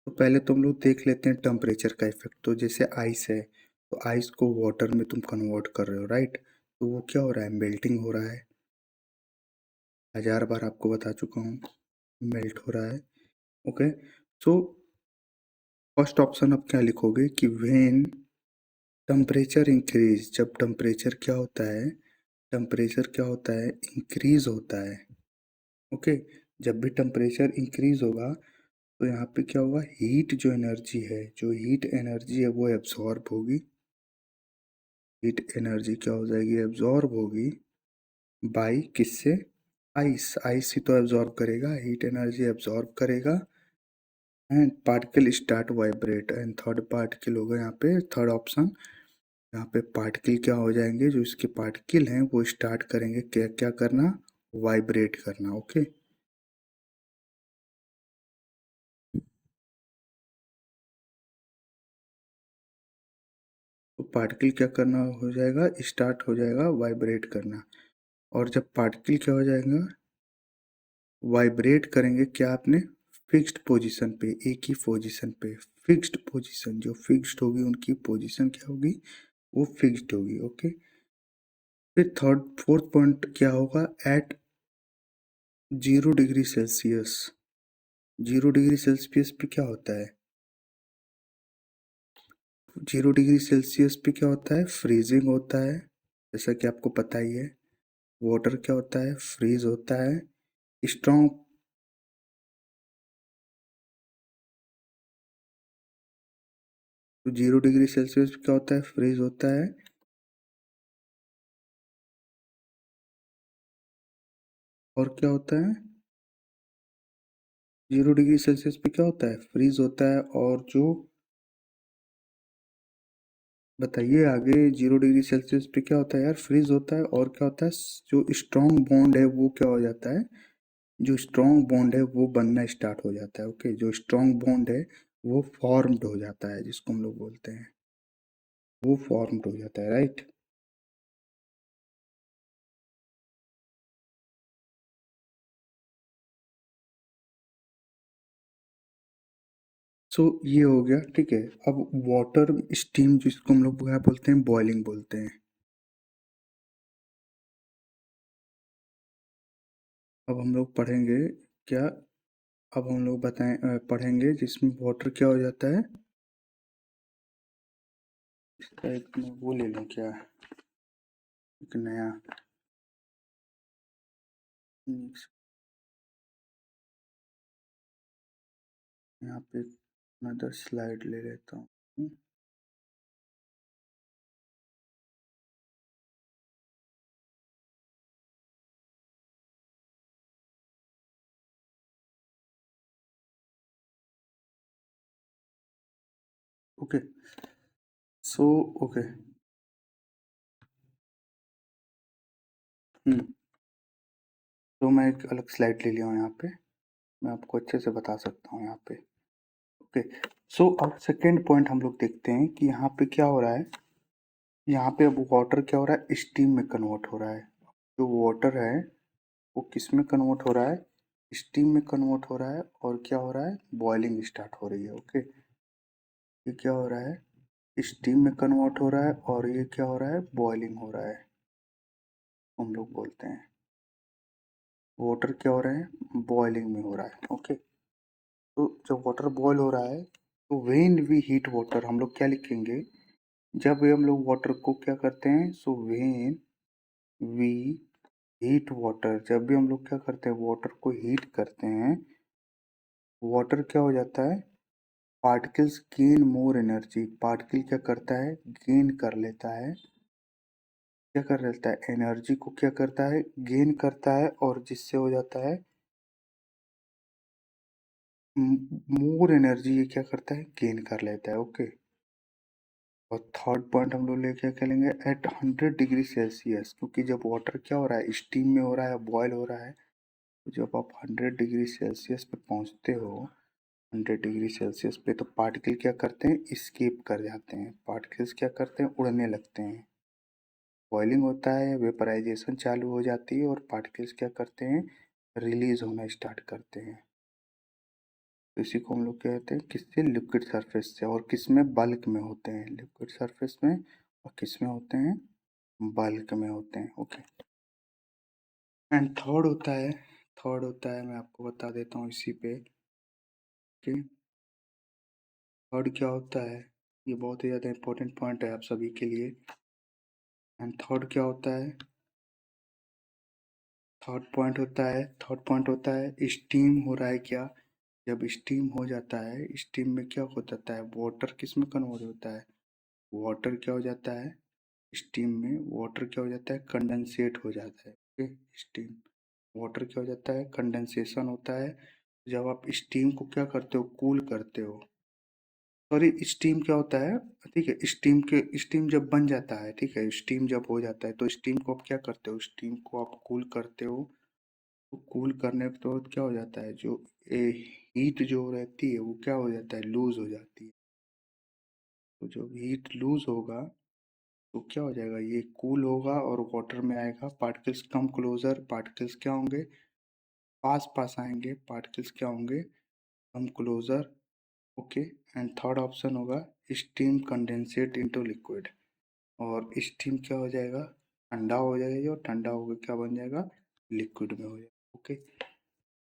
[SPEAKER 1] तो पहले तुम लोग देख लेते हैं टेम्परेचर का इफेक्ट। तो जैसे आइस है, तो आइस को वाटर में तुम कन्वर्ट कर रहे हो, राइट। तो वो क्या हो रहा है, मेल्टिंग हो रहा है। 1000 बार आपको बता चुका हूँ, मेल्ट हो रहा है। ओके, सो फर्स्ट ऑप्शन आप क्या लिखोगे कि व्हेन टेम्परेचर इंक्रीज। जब टेम्परेचर क्या होता है, टेम्परेचर क्या होता है, इंक्रीज होता है। ओके, जब भी टेम्परेचर इंक्रीज होगा, तो यहाँ पे क्या होगा, हीट जो एनर्जी है, जो हीट एनर्जी है वो एब्जॉर्ब होगी। हीट एनर्जी क्या हो जाएगी, एब्जॉर्ब होगी बाई किससे, आइस। आइस ही तो एब्जॉर्ब करेगा, हीट एनर्जी एब्जॉर्ब करेगा, and particle start vibrate. And third particle होगा यहाँ पे, थर्ड ऑप्शन, यहाँ पे पार्टिकल क्या हो जाएंगे, जो इसके पार्टिकल हैं वो स्टार्ट करेंगे क्या क्या करना, वाइब्रेट करना। ओके, तो पार्टिकल क्या करना हो जाएगा, स्टार्ट हो जाएगा वाइब्रेट करना। और जब पार्टिकल क्या हो जाएगा, वाइब्रेट करेंगे, क्या आपने, फिक्स्ड पोजीशन पे, एक ही पोजीशन पे, फिक्स्ड पोजीशन, जो फिक्स्ड होगी उनकी पोजीशन क्या होगी, वो फिक्स्ड होगी। ओके, फिर थर्ड फोर्थ पॉइंट क्या होगा, at 0 degree Celsius. 0 degree Celsius पे क्या होता है, 0 डिग्री सेल्सियस पे क्या होता है, फ्रीजिंग होता है, जैसा कि आपको पता ही है। वाटर क्या होता है, फ्रीज होता है। स्ट्रॉन्ग, तो 0 डिग्री सेल्सियस पे क्या होता है, फ्रीज होता है। और क्या होता है, 0 डिग्री सेल्सियस पे क्या होता है, फ्रीज होता है। और जो, बताइए आगे, 0 डिग्री सेल्सियस पे क्या होता है यार, फ्रीज होता है। और क्या होता है, जो स्ट्रॉन्ग बॉन्ड है वो क्या हो जाता है, जो स्ट्रॉन्ग बॉन्ड है वो बनना स्टार्ट हो जाता है। ओके, जो स्ट्रॉन्ग बॉन्ड है वो फॉर्म्ड हो जाता है, जिसको हम लोग बोलते हैं, वो फॉर्म्ड हो जाता है, राइट। सो ये हो गया, ठीक है। अब वाटर स्टीम, जिसको हम लोग क्या बोलते हैं, बॉइलिंग बोलते हैं। अब हम लोग पढ़ेंगे क्या, अब हम लोग पढ़ेंगे जिसमें वाटर क्या हो जाता है। इसका एक मैं वो ले लूँ क्या, एक नया यहाँ पे अनदर स्लाइड ले लेता हूँ। ओके सो ओके तो मैं एक अलग स्लाइड ले लिया हूँ यहाँ पे, मैं आपको अच्छे से बता सकता हूँ यहाँ पे। ओके सो अब सेकेंड पॉइंट हम लोग देखते हैं कि यहाँ पे क्या हो रहा है। यहाँ पे अब वाटर क्या हो रहा है, स्टीम में कन्वर्ट हो रहा है। जो वाटर है वो किस में कन्वर्ट हो रहा है, स्टीम में कन्वर्ट हो रहा है, और क्या हो रहा है, बॉइलिंग स्टार्ट हो रही है। ओके ये क्या हो रहा है, स्टीम में कन्वर्ट हो रहा है, और ये क्या हो रहा है, बॉइलिंग हो रहा है। हम लोग बोलते हैं वाटर क्या हो रहा है, बॉइलिंग में हो रहा है। ओके तो जब वाटर बॉयल हो रहा है तो व्हेन वी हीट वाटर हम लोग क्या लिखेंगे, जब हम लोग वाटर को क्या करते हैं, so when we heat water, जब भी हम लोग क्या करते हैं वाटर को हीट करते हैं, वाटर क्या हो जाता है, particles gain more energy, particle क्या करता है, गेन कर लेता है, क्या कर लेता है, एनर्जी को क्या करता है, गेन करता है, और जिससे हो जाता है मोर एनर्जी, ये क्या करता है, गेन कर लेता है। ओके और थर्ड पॉइंट हम लोग लेके क्या लेंगे, एट 100 डिग्री सेल्सियस, क्योंकि जब वाटर क्या हो रहा है, स्टीम में हो रहा है, बॉयल हो रहा है, तो जब आप 100 डिग्री सेल्सियस पे पहुंचते हो, 100 डिग्री सेल्सियस पे, तो पार्टिकल क्या करते हैं, स्केप कर जाते हैं, पार्टिकल्स क्या करते हैं, उड़ने लगते हैं। बॉइलिंग होता है, वेपराइजेशन चालू हो जाती है, और पार्टिकल्स क्या करते हैं, रिलीज होना स्टार्ट करते हैं। तो इसी को हम लोग कहते हैं किससे, लिक्विड सरफेस से, और किस में, बल्क में होते हैं, लिक्विड सरफेस में, और किस में होते हैं, बल्क में होते हैं। ओके एंड थर्ड होता है, मैं आपको बता देता हूँ इसी पे कि थर्ड क्या होता है, ये बहुत ही ज़्यादा इंपॉर्टेंट पॉइंट है आप सभी के लिए। एंड थर्ड क्या होता है, थर्ड पॉइंट होता है स्टीम हो रहा है क्या, जब स्टीम हो जाता है, स्टीम में क्या हो जाता है, वाटर किस में कन्वर्ट होता है, वाटर क्या हो जाता है, स्टीम में वाटर क्या हो जाता है, कंडेंसेट हो जाता है। ओके स्टीम वाटर क्या हो जाता है, कंडेंसेशन होता है। जब आप स्टीम को क्या करते हो, कूल करते हो, सॉरी स्टीम क्या होता है, ठीक है, स्टीम जब बन जाता है, ठीक है, स्टीम जब हो जाता है, तो स्टीम को आप क्या करते हो, स्टीम को आप कूल करते हो। तो कूल करने के बाद क्या हो जाता है, जो हीट जो रहती है वो क्या हो जाता है, लूज हो जाती है। तो जब हीट लूज होगा तो क्या हो जाएगा, ये कूल होगा और वाटर में आएगा, पार्टिकल्स कम क्लोजर, पार्टिकल्स क्या होंगे, पास पास आएंगे, पार्टिकल्स क्या होंगे, come closer. Okay and third option होगा स्टीम कंडेंसेट इनटू लिक्विड, और स्टीम क्या हो जाएगा, ठंडा हो जाएगा, और ठंडा होकर क्या बन जाएगा, लिक्विड में हो जाएगा। ओके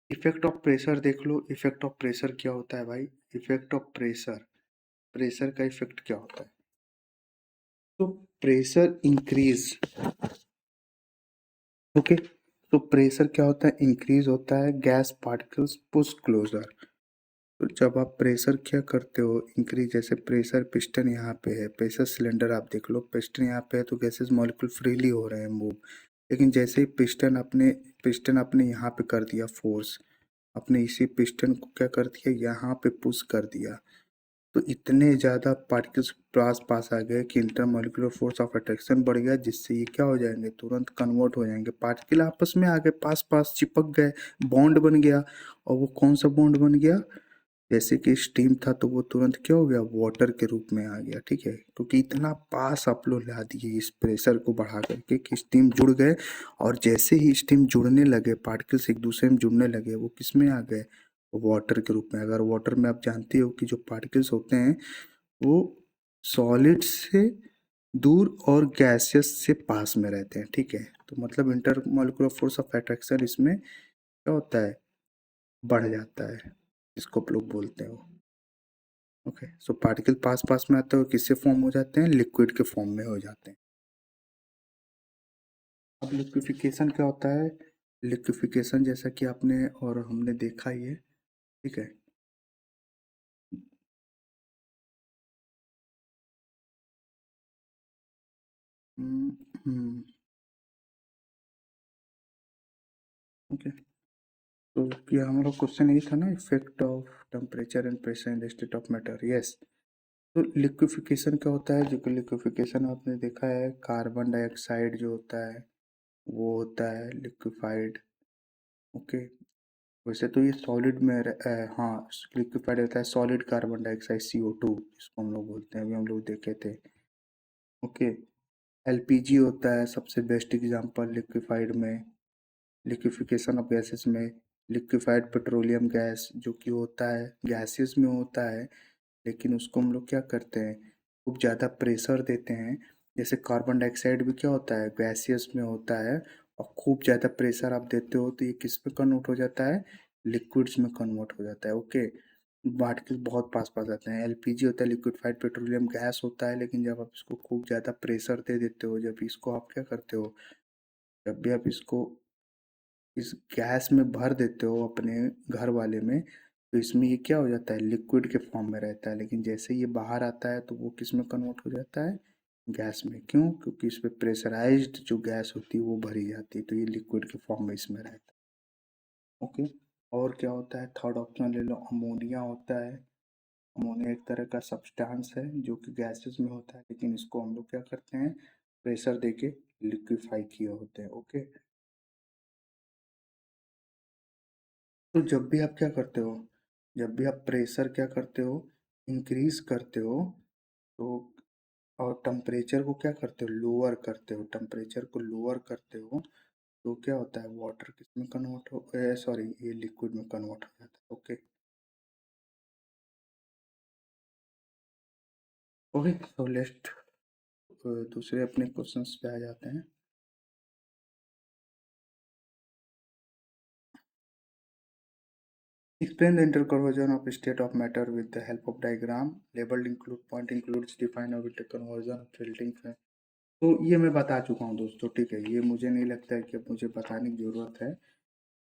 [SPEAKER 1] इफेक्ट ऑफ प्रेशर देख लो, इफेक्ट ऑफ प्रेशर क्या होता है भाई, इफेक्ट ऑफ प्रेशर, प्रेशर का इफेक्ट क्या होता है, तो प्रेशर इंक्रीज। ओके तो प्रेशर क्या होता है, इंक्रीज होता है, गैस पार्टिकल्स पुश क्लोजर। तो जब आप प्रेशर क्या करते हो, इंक्रीज, जैसे प्रेशर पिस्टन यहाँ पे है, प्रेशर सिलेंडर आप देख लो, पिस्टन यहाँ पे है तो गैसेस मॉलिक्यूल फ्रीली हो रहे हैं मूव, लेकिन जैसे ही पिस्टन अपने यहाँ पे कर दिया फोर्स, अपने इसी पिस्टन को क्या कर दिया, यहाँ पे पुश कर दिया, तो इतने ज़्यादा पार्टिकल्स पास पास आ गए कि इंटरमॉलिक्यूलर फोर्स ऑफ अट्रैक्शन बढ़ गया, जिससे ये क्या हो जाएंगे, तुरंत कन्वर्ट हो जाएंगे, पार्टिकल आपस में आ गए, पास पास चिपक गए, बॉन्ड बन गया। और वो कौन सा बॉन्ड बन गया, जैसे कि स्टीम था तो वो तुरंत क्या हो गया, वाटर के रूप में आ गया। ठीक है क्योंकि इतना पास आप लोग ला दिए इस प्रेशर को बढ़ा करके कि स्टीम जुड़ गए, और जैसे ही स्टीम जुड़ने लगे, पार्टिकल्स एक दूसरे में जुड़ने लगे, वो किस में आ गए, वाटर के रूप में। अगर वाटर में आप जानते हो कि जो पार्टिकल्स होते हैं वो सॉलिड से दूर और गैसियस से पास में रहते हैं। ठीक है तो मतलब inter molecular force of attraction इसमें क्या होता है, बढ़ जाता है, इसको आप लोग बोलते हो। ओके, सो पार्टिकल पास पास में आते हो किससे फॉर्म हो जाते हैं, लिक्विड के फॉर्म में हो जाते हैं। अब लिक्विफिकेशन क्या होता है, लिक्विफिकेशन जैसा कि आपने और हमने देखा ही है, ठीक है। हम्म, हम्म, ओके, तो ये हमारा क्वेश्चन यही था ना, effect of temperature and pressure in the state of matter, yes. तो लिक्विफिकेशन क्या होता है, जो कि लिक्विफिकेशन आपने देखा है, कार्बन डाइऑक्साइड जो होता है वो होता है लिक्विफाइड। ओके, वैसे तो ये सॉलिड में हाँ, लिक्विफाइड होता है सॉलिड कार्बन डाइऑक्साइड CO2, जिसको हम लोग बोलते हैं, अभी हम लोग देखे थे। ओके, LPG होता है सबसे बेस्ट एग्जांपल लिक्विफाइड में, लिक्विफिकेशन ऑफ गैसेस में। लिक्विफाइड पेट्रोलियम गैस जो कि होता है गैसेस में होता है, लेकिन उसको हम लोग क्या करते हैं, खूब ज़्यादा प्रेशर देते हैं। जैसे कार्बन डाइऑक्साइड भी क्या होता है, गैसियस में होता है, और खूब ज़्यादा प्रेशर आप देते हो तो ये किस में कन्वर्ट हो जाता है, लिक्विड्स में कन्वर्ट हो जाता है। ओके, पार्टिकल बहुत पास पास आते हैं। LPG होता है लिक्विफाइड पेट्रोलियम गैस होता है, लेकिन जब आप इसको खूब ज़्यादा प्रेशर दे देते हो, जब इसको आप क्या करते हो, जब भी आप इसको इस गैस में भर देते हो अपने घर वाले में, तो इसमें ये क्या हो जाता है, लिक्विड के फॉर्म में रहता है, लेकिन जैसे ये बाहर आता है तो वो किस में कन्वर्ट हो जाता है, गैस में। क्यों, क्योंकि इस पे प्रेशराइज्ड जो गैस होती है वो भरी जाती है, तो ये लिक्विड के फॉर्म में इसमें रहता है। ओके, और क्या होता है, थर्ड ऑप्शन ले लो, अमोनिया होता है। अमोनिया एक तरह का सब्सटेंस है जो कि गैसेस में होता है, लेकिन इसको हम लोग क्या करते हैं, प्रेशर देके लिक्विफाई किए होते हैं। ओके, तो जब भी आप क्या करते हो, जब भी आप प्रेशर क्या करते हो, इंक्रीज करते हो, तो और टेम्परेचर को क्या करते हो, लोअर करते हो, टेम्परेचर को लोअर करते हो, तो क्या होता है, वाटर किस में कन्वर्ट हो, सॉरी, ये लिक्विड में कन्वर्ट हो जाता है। ओके, ओके, तो लेट्स दूसरे अपने क्वेश्चंस पे आ जाते हैं। Explain the interconversion of state of matter with the help of diagram. Labeled include point includes define of interconversion tilting. तो ये मैं बता चुका हूँ दोस्तों, ठीक है, ये मुझे नहीं लगता है कि अब मुझे बताने की ज़रूरत है,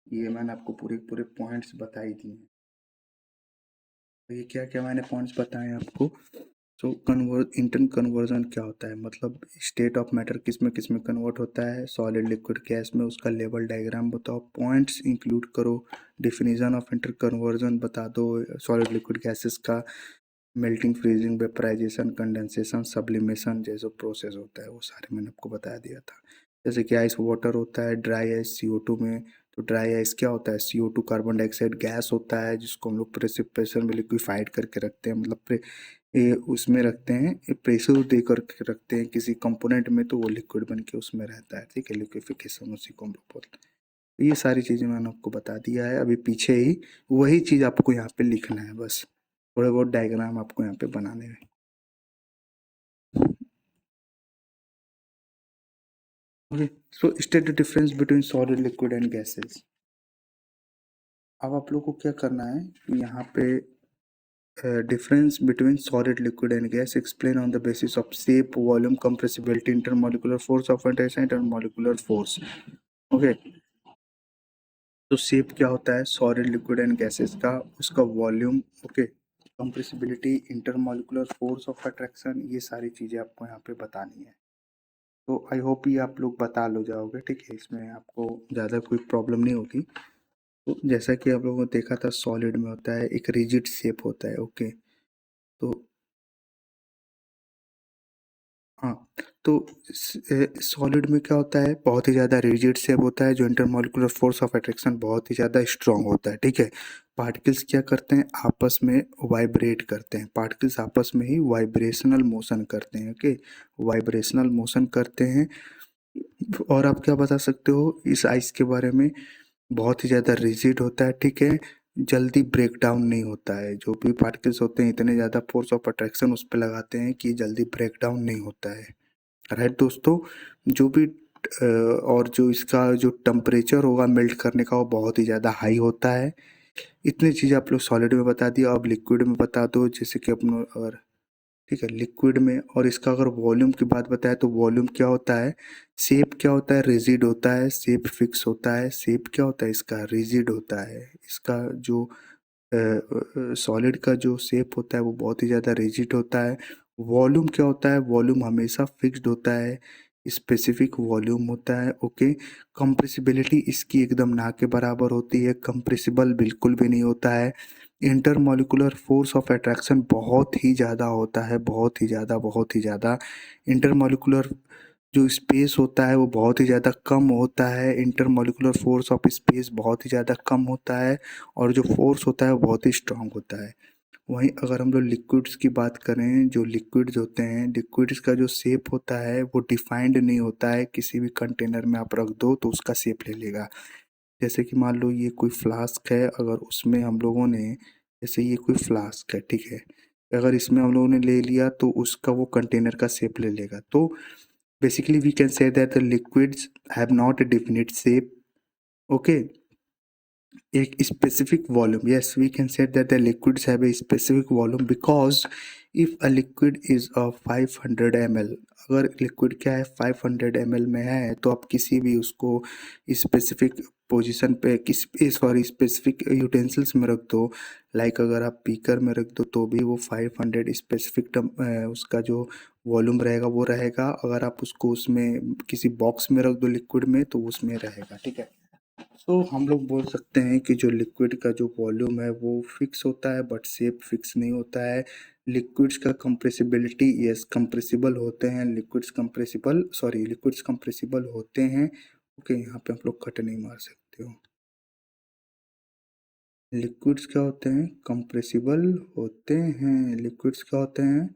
[SPEAKER 1] ये मैंने आपको पूरे पूरे पॉइंट्स बता ही दिए हैं। तो ये क्या क्या मैंने पॉइंट्स बताए हैं आपको। सो इंटर कन्वर्जन क्या होता है, मतलब स्टेट ऑफ मैटर किस में कन्वर्ट होता है, सॉलिड लिक्विड गैस में, उसका लेवल डायग्राम बताओ, पॉइंट्स इंक्लूड करो, डिफिनीजन ऑफ इंटर कन्वर्जन बता दो, सॉलिड लिक्विड गैसेस का melting, freezing, vaporization, condensation, sublimation जैसे प्रोसेस होता है वो सारे मैंने आपको बता दिया था। जैसे कि आइस वाटर होता है, ड्राई आइस CO2 में, तो ड्राई आइस क्या होता है, CO2 कार्बन डाइऑक्साइड गैस होता है, जिसको हम लोग प्रेसिपिटेशन में लिक्विफाइड करके रखते हैं, मतलब ये उसमें रखते हैं, प्रेशर दे करके रखते हैं किसी कंपोनेंट में, तो वो लिक्विड बन के उसमें रहता है, ठीक है, लिक्विफिकेशन उसी को हम लोग बोलते हैं। तो ये सारी चीज़ें मैंने आपको बता दिया है, अभी पीछे ही वही चीज़ आपको यहाँ पे लिखना है, बस थोड़े बहुत डायग्राम आपको यहाँ पे बनाने हैं। Okay, so state the difference between solid liquid and gases. अब आप लोग को क्या करना है, यहाँ पे difference between solid liquid and gas explain on the basis of shape, volume, compressibility, intermolecular force of attraction, intermolecular force. Okay, तो शेप क्या होता है सॉलिड लिक्विड एंड गैसेस का, उसका volume, okay, compressibility, intermolecular force of attraction, ये सारी चीज़ें आपको यहाँ पे बतानी है। तो आई होप ये आप लोग बता लो जाओगे, ठीक है, इसमें आपको ज़्यादा कोई प्रॉब्लम नहीं होगी। तो जैसा कि आप लोगों ने देखा था, सॉलिड में होता है एक रिजिड शेप होता है। ओके, तो हाँ, तो सॉलिड में क्या होता है, बहुत ही ज़्यादा रिजिड शेप होता है, जो इंटरमॉलिक्यूलर फोर्स ऑफ अट्रैक्शन बहुत ही ज़्यादा स्ट्रांग होता है, ठीक है। पार्टिकल्स क्या करते हैं, आपस में वाइब्रेट करते हैं, पार्टिकल्स आपस में ही वाइब्रेशनल मोशन करते हैं। ओके, वाइब्रेशनल मोशन करते हैं। और आप क्या बता सकते हो इस आइस के बारे में, बहुत ही ज़्यादा रिजिड होता है, ठीक है, जल्दी ब्रेक डाउन नहीं होता है, जो भी पार्टिकल्स होते हैं इतने ज़्यादा फोर्स ऑफ अट्रैक्शन उस पर लगाते हैं कि जल्दी ब्रेक डाउन नहीं होता है। राइट दोस्तों, जो भी और जो इसका जो टेम्परेचर होगा मेल्ट करने का वो बहुत ही ज़्यादा हाई होता है। इतनी चीज़ें आप लोग सॉलिड में बता दिया, अब लिक्विड में बता दो, जैसे कि अपन अगर ठीक है लिक्विड में, और इसका अगर वॉल्यूम की बात बताए तो वॉल्यूम क्या होता है, शेप क्या होता है, रिजिड होता है, शेप फिक्स होता है, शेप क्या होता है इसका, रिजिड होता है। इसका जो सॉलिड का जो शेप होता है वो बहुत ही ज़्यादा रिजिड होता है। वॉल्यूम क्या होता है, वॉल्यूम हमेशा फिक्स्ड होता है, स्पेसिफिक वॉल्यूम होता है। ओके, कंप्रेसिबिलिटी इसकी एकदम ना के बराबर होती है, कंप्रेसिबल बिल्कुल भी नहीं होता है। इंटरमॉलिकुलर फोर्स ऑफ अट्रैक्शन बहुत ही ज़्यादा होता है, बहुत ही ज़्यादा, बहुत ही ज़्यादा। इंटरमॉलिकुलर जो स्पेस होता है वो बहुत ही ज़्यादा कम होता है, इंटरमॉलिकुलर फोर्स ऑफ स्पेस बहुत ही ज़्यादा कम होता है, और जो फोर्स होता है वो बहुत ही स्ट्रांग होता है। वहीं अगर हम लोग लिक्विड्स की बात करें, जो लिक्विड्स होते हैं, लिक्विड्स का जो शेप होता है वो डिफाइंड नहीं होता है, किसी भी कंटेनर में आप रख दो तो उसका शेप ले लेगा। जैसे कि मान लो ये कोई फ्लास्क है, अगर उसमें हम लोगों ने, जैसे ये कोई फ्लास्क है, ठीक है, अगर इसमें हम लोगों ने ले लिया तो उसका वो कंटेनर का शेप ले लेगा। तो basically we can say that the liquids have not a definite shape. Okay, एक specific volume. Yes, we can say that the liquids have a specific volume because if a liquid is of 500 ml, अगर liquid क्या है 500 ml में है तो आप किसी भी उसको स्पेसिफिक पोजीशन पे किस सॉरी स्पेसिफिक यूटेंसिल्स में रख दो, लाइक अगर आप बीकर में रख दो तो भी वो 500 स्पेसिफिक उसका जो वॉल्यूम रहेगा वो रहेगा। अगर आप उसको उसमें किसी बॉक्स में रख दो लिक्विड में तो उसमें रहेगा, ठीक है। तो हम लोग बोल सकते हैं कि जो लिक्विड का जो वॉल्यूम है वो फिक्स होता है बट शेप फिक्स नहीं होता है। लिक्विड्स का कंप्रेसिबिलिटी, यस कंप्रेसिबल होते हैं, लिक्विड्स कंप्रेसिबल होते हैं। ओके, यहाँ पे हम लोग कट नहीं मार सकते हो। लिक्विड्स क्या होते हैं, कंप्रेसिबल होते हैं। लिक्विड्स क्या होते हैं,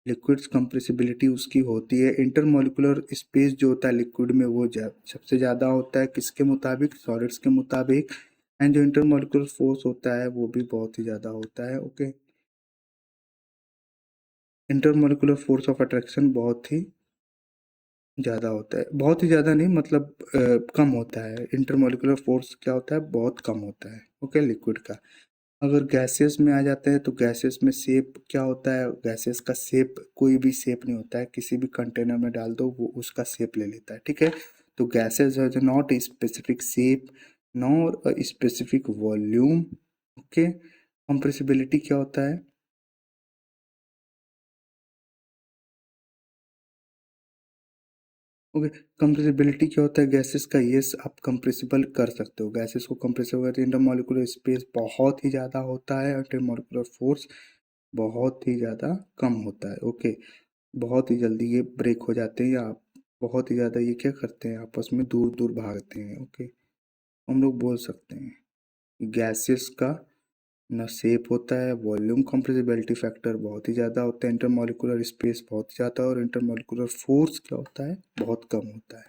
[SPEAKER 1] लिक्विड्स कंप्रेसिबिलिटी उसकी होती है। इंटरमॉलिकुलर स्पेस जो होता है लिक्विड में वो सबसे ज़्यादा होता है, किसके मुताबिक, सॉलिड्स के मुताबिक। एंड जो इंटरमॉलिकुलर फोर्स होता है वो भी बहुत ही ज़्यादा होता है। Okay, intermolecular force of attraction बहुत ही ज़्यादा होता है, बहुत ही ज़्यादा नहीं मतलब कम होता है। इंटरमॉलिकुलर फोर्स क्या होता है, बहुत कम होता है। ओके, लिक्विड का। अगर गैसेस में आ जाते हैं तो गैसेस में शेप क्या होता है, गैसेस का शेप कोई भी शेप नहीं होता है, किसी भी कंटेनर में डाल दो वो उसका शेप ले लेता है, ठीक है। तो gases has not specific shape nor specific volume. Okay, compressibility क्या होता है, ओके, कंप्रेसिबिलिटी क्या होता है गैसेस का, यस आप कंप्रेसिबल कर सकते हो, गैसेस को कंप्रेसिबल करते हैं। इंटरमॉलिकुलर स्पेस बहुत ही ज़्यादा होता है, इंटरमॉलिकुलर फोर्स बहुत ही ज़्यादा कम होता है। ओके, बहुत ही जल्दी ये ब्रेक हो जाते हैं, या बहुत ही ज़्यादा ये क्या करते हैं आपस में दूर दूर भागते हैं। ओके, हम लोग बोल सकते हैं गैसेस का ना शेप होता है, वॉल्यूम कंप्रेसिबिलिटी फैक्टर बहुत ही ज़्यादा होता है, इंटरमॉलिकुलर स्पेस बहुत ज़्यादा, और इंटरमॉलिकुलर फोर्स क्या होता है, बहुत कम होता है।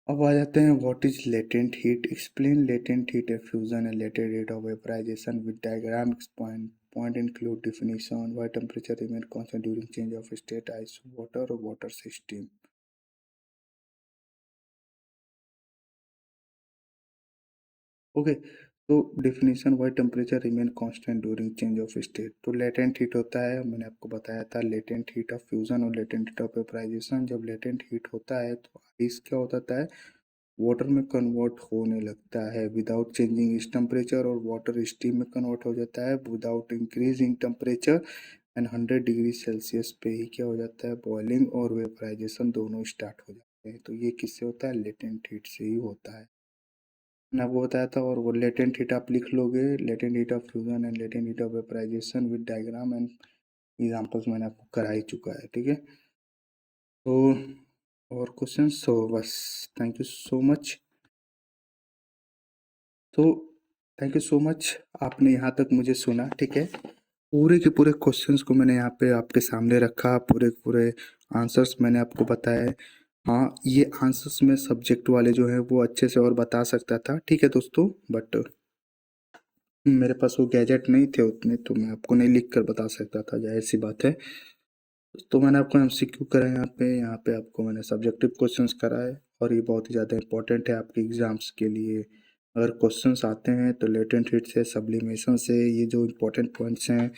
[SPEAKER 1] अब आ जाते हैं what is latent heat, explain latent heat fusion and latent heat of vaporization with diagram point include definition, why temperature remain constant during change of state, ice, water or water system. Okay, तो definition why temperature remain constant during change of state, तो latent heat होता है, मैंने आपको बताया था latent heat of fusion और latent heat of vaporisation. जब लेटेंट हीट होता है तो आइस क्या होता है, वाटर में कन्वर्ट होने लगता है विदाउट चेंजिंग इस टेम्परेचर, और वाटर स्टीम में कन्वर्ट हो जाता है without increasing temperature. And 100 degree Celsius पे ही क्या हो जाता है, बॉइलिंग और वेपराइजेशन दोनों स्टार्ट हो जाते हैं। तो ये किससे होता है, लेटेंट हीट से ही होता है। मैंने आपको बताया था, और वो लेटेंट हीट आप लिख लोगे, latent heat of fusion and latent heat of vaporization with diagram and examples मैंने आपको करा ही चुका है, ठीक है। तो और क्वेश्चंस, तो बस थैंक यू सो मच। तो थैंक यू सो मच, आपने यहाँ तक मुझे सुना, ठीक है। पूरे के पूरे क्वेश्चंस को मैंने यहाँ पे आपके सामने रखा, पूरे के पूरे आंसर्स मैंने आपको बताए। हाँ, ये आंसर्स में सब्जेक्ट वाले जो हैं वो अच्छे से और बता सकता था, ठीक है दोस्तों, बट मेरे पास वो गैजेट नहीं थे उतने, तो मैं आपको नहीं लिख कर बता सकता था, जाहिर सी बात है। तो मैंने आपको एमसीक्यू करा है यहाँ पे आपको मैंने सब्जेक्टिव क्वेश्चंस करा है, और ये बहुत ही ज़्यादा इंपॉर्टेंट है आपके एग्जाम्स के लिए। अगर क्वेश्चंस आते हैं तो लेटेंट हीट से, सब्लिमेशन से, ये जो इंपॉर्टेंट पॉइंट्स हैं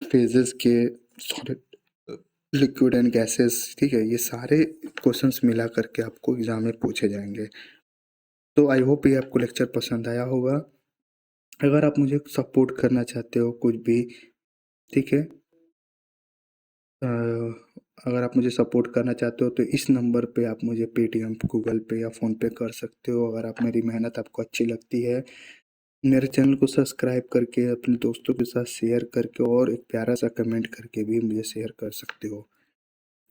[SPEAKER 1] फेजेस के, सॉलिड, लिक्विड एंड गैसेस, ठीक है, ये सारे क्वेश्चंस मिला करके आपको एग्जाम में पूछे जाएंगे। तो आई होप ये आपको लेक्चर पसंद आया होगा। अगर आप मुझे सपोर्ट करना चाहते हो कुछ भी, ठीक है, अगर आप मुझे सपोर्ट करना चाहते हो तो इस नंबर पे आप मुझे पेटीएम, गूगल पे या फ़ोन पे कर सकते हो। अगर आप मेरी मेहनत आपको अच्छी लगती है, मेरे चैनल को सब्सक्राइब करके अपने दोस्तों के साथ शेयर करके और एक प्यारा सा कमेंट करके भी मुझे शेयर कर सकते हो।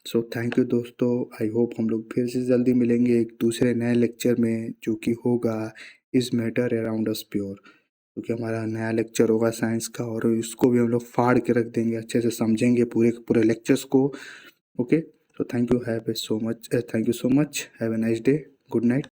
[SPEAKER 1] सो थैंक यू दोस्तों। आई होप हम लोग फिर से जल्दी मिलेंगे एक दूसरे नए लेक्चर में, जो कि होगा is matter around us pure, क्योंकि हमारा नया लेक्चर होगा साइंस का, और इसको भी हम लोग फाड़ के रख देंगे, अच्छे से समझेंगे पूरे पूरे लेक्चर्स को। Okay, so thank you, have a so much, thank you so much, have a nice day, good night.